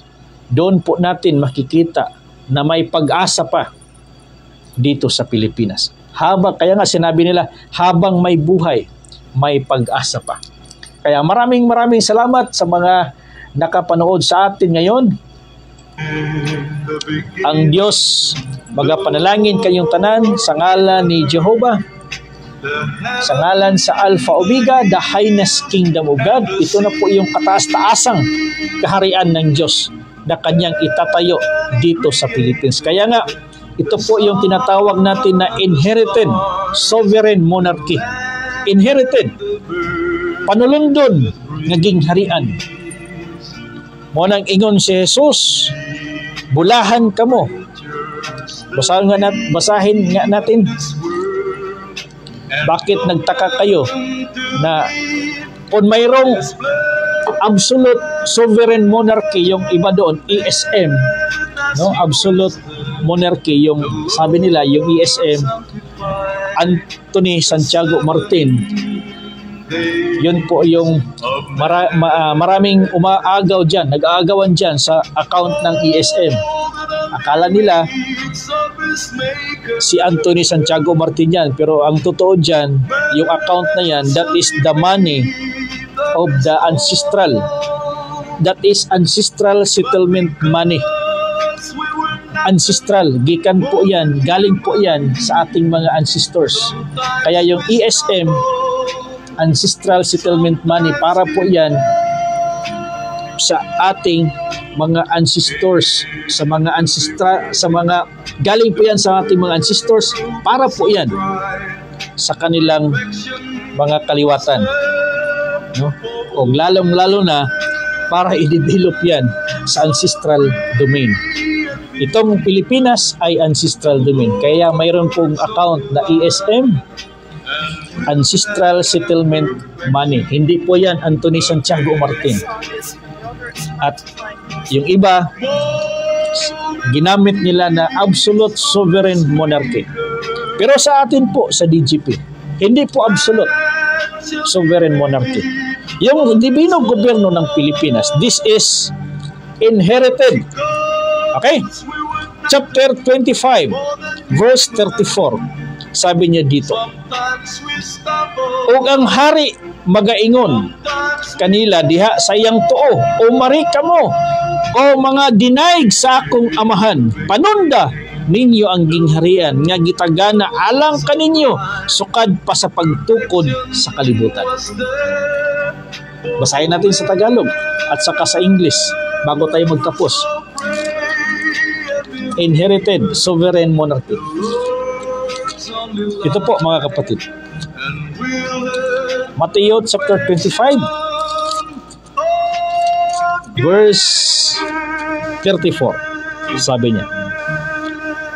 doon po natin makikita na may pag-asa pa dito sa Pilipinas. Kaya nga sinabi nila, habang may buhay, may pag-asa pa. Kaya maraming salamat sa mga nakapanood sa atin ngayon. Ang Diyos magapanalangin kayong tanan sa ngalan ni Jehovah, sa ngalan sa Alpha Omega, the highest kingdom of God. Ito na po yung kataas-taasang kaharian ng Diyos na kanyang itatayo dito sa Philippines. Kaya nga, ito po yung tinatawag natin na inherited sovereign monarchy. Inherited. Panulundon, naging harian. Munang ingon si Jesus, bulahan kamo. Basahin nga natin. Bakit nagtaka kayo na kung mayroong absolute sovereign monarchy, yung iba doon, ESM, no? Absolute monarchy, yung sabi nila, yung ESM, Anthony Santiago Martin, yun po yung maraming umaagaw dyan, nag-aagawan dyan sa account ng ESM. Akala nila si Anthony Santiago Martin yan, pero ang totoo dyan, yung account na yan, that is the money of the ancestral. That is ancestral settlement money. Ancestral, gikan po yan, galing po yan sa ating mga ancestors. Kaya yung ESM, ancestral settlement money, para po yan sa ating mga ancestors, sa mga galing po yan sa ating mga ancestors, para po yan sa kanilang mga kaliwatan, no? O lalong-lalo na para i-develop yan sa ancestral domain. Itong Pilipinas ay ancestral domain. Kaya mayroon pong account na ESM, Ancestral Settlement Money. Hindi po yan Anthony Santiago Martin. At yung iba, ginamit nila na absolute sovereign monarchy. Pero sa atin po, sa DGP, hindi po absolute sovereign monarchy. Yung Divino Gobyerno ng Pilipinas, this is inherited. Okay? Chapter 25, verse 34. Sabi niya dito, "Ug ang hari magaingon kanila diha sa iyang tuo, o mari kamo, o mga dinaig sa akong amahan, panunda ninyo ang gingharian nga gitagana alang kaninyo sukad pa sa pagtukod sa kalibutan." Basahin natin sa Tagalog at saka sa English bago tayo magtapos. Inherited sovereign monarchy. Ito po mga kapatid. Mateo chapter 25 verse 34. Sabi niya,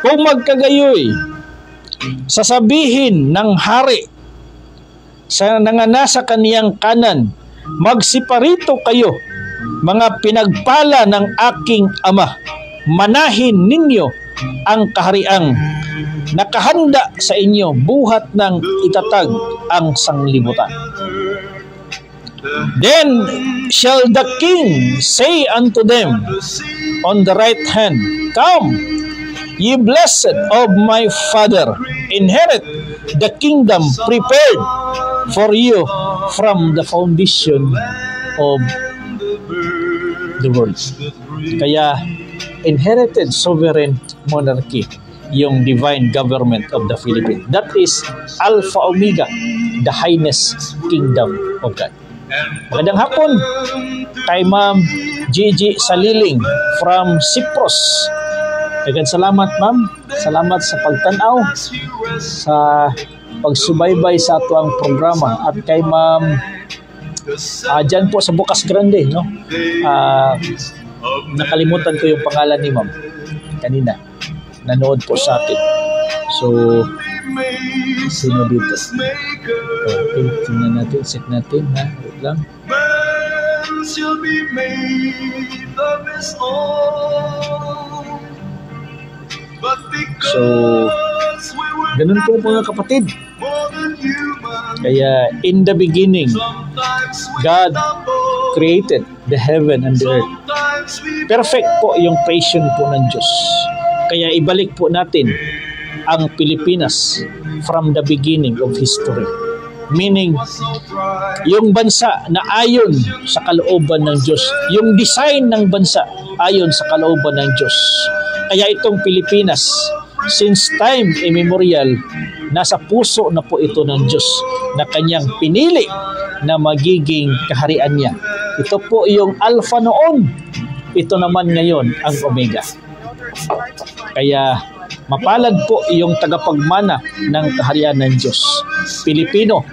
"Kung magkagayoy, sasabihin ng hari sa nasa kaniyang kanan, magsiparito kayo, mga pinagpala ng aking ama. Manahin ninyo ang kahariang nakahanda sa inyo buhat ng itatag ang sanglibutan. Then shall the king say unto them on the right hand, Come, ye blessed of my father, inherit the kingdom prepared for you from the foundation of the world." Kaya inherited sovereign monarchy yung divine government of the Philippines. That is Alpha Omega, the highest kingdom of God. Magandang hapon kay Ma'am Gigi Saliling from Cyprus. Daghang salamat, Ma'am. Salamat sa pagtanaw, sa pagsubaybay sa ato ang programa. At kay Ma'am dyan po sa Bukas Grande, no? Nakalimutan ko yung pangalan ni Ma'am kanina. Nanood po sa atin. So, sino dito? Okay, tingnan natin, check natin, ha? Wait lang. So, ganun po mga kapatid. Kaya, in the beginning, God created the heaven and the earth. Perfect po yung creation po ng Diyos. Kaya ibalik po natin ang Pilipinas from the beginning of history. Meaning, yung bansa na ayon sa kalooban ng Diyos, yung design ng bansa ayon sa kalooban ng Diyos. Kaya itong Pilipinas, since time immemorial, nasa puso na po ito ng Diyos na kanyang pinili na magiging kaharian niya. Ito po yung Alpha noon. Ito naman ngayon ang Omega. Kaya mapalad po yung tagapagmana ng kaharian ng Diyos. Pilipino,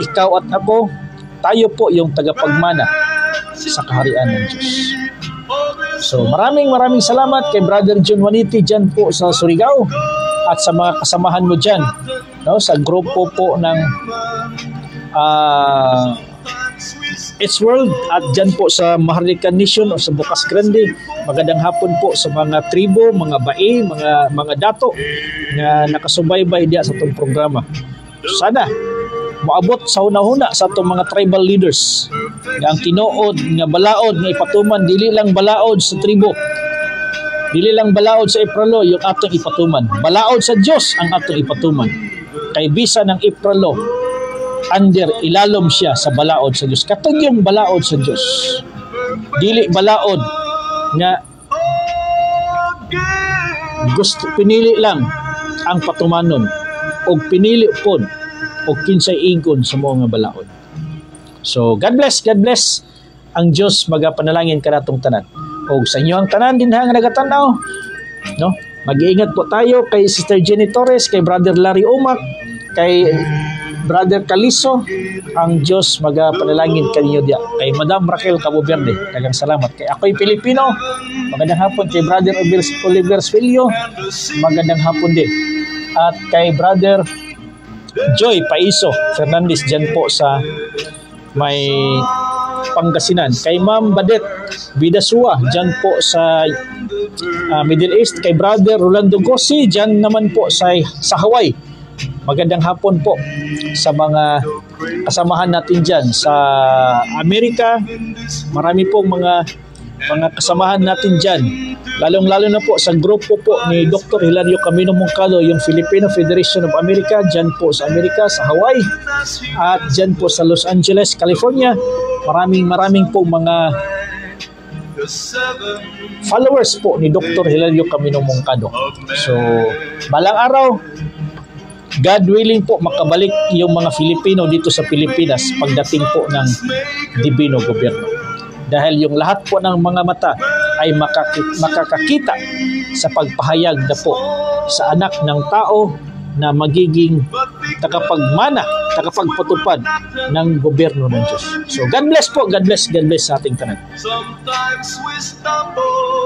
ikaw at ako, tayo po yung tagapagmana sa kaharian ng Diyos. So maraming salamat kay Brother John Juaniti dyan po sa Surigao at sa mga kasamahan mo dyan, no, sa grupo po ng It's World at dyan po sa Maharlika Nation o sa Bukas Grande. Magandang hapon po sa mga tribo, mga bae, mga dato na nakasubaybay diya sa itong programa. Sana moabot sa una-una sa itong mga tribal leaders nga ang tinuod nga balaod nga ipatuman, dili lang balaod sa tribo, dili lang balaod sa Ipralo yung atong ipatuman, balaod sa Diyos ang atong ipatuman. Kay bisa ng Ipralo under ilalom siya sa balaod sa Diyos. Katong yung balaod sa Diyos, dili balaod nga gusto pinili lang ang patumanon o pinili pod o kinsay ingon sa mga balaod. So God bless ang Diyos. Magapanalangin ka natong tanan o sa inyo ang tanan din nga nagatanaw, no? Mag-iingat po tayo kay Sister Jenny Torres, kay Brother Larry Umac, kay Brother Caliso. Ang Diyos magapanalangin kanyo diya. Kay Madam Raquel Cabo Verde, daghang salamat. Kay ako'y Pilipino, magandang hapon. Kay Brother Oliver Spilio, magandang hapon din. At kay Brother Joy Paiso Fernandez dyan po sa may Pangasinan. Kay Ma'am Badet Bidasua dyan po sa Middle East. Kay Brother Rolando Gossi dyan naman po sa Hawaii. Magandang hapon po sa mga kasamahan natin dyan sa Amerika. Marami pong mga mga kasamahan natin dyan, lalong-lalo na po sa grupo po ni Dr. Hilario Camino Moncado, yung Filipino Federation of America, dyan po sa Amerika, sa Hawaii, at dyan po sa Los Angeles, California. Maraming po mga followers po ni Dr. Hilario Camino Moncado. So, balang araw, God willing po, makabalik yung mga Filipino dito sa Pilipinas pagdating po ng Dibino Gobyerno. Dahil yung lahat po ng mga mata ay makakakita sa pagpahayag na po sa anak ng tao na magiging takapagmana, takapagpatupad ng gobyerno ng Diyos. So God bless po, God bless sa ating tanan. Sometimes we stumble.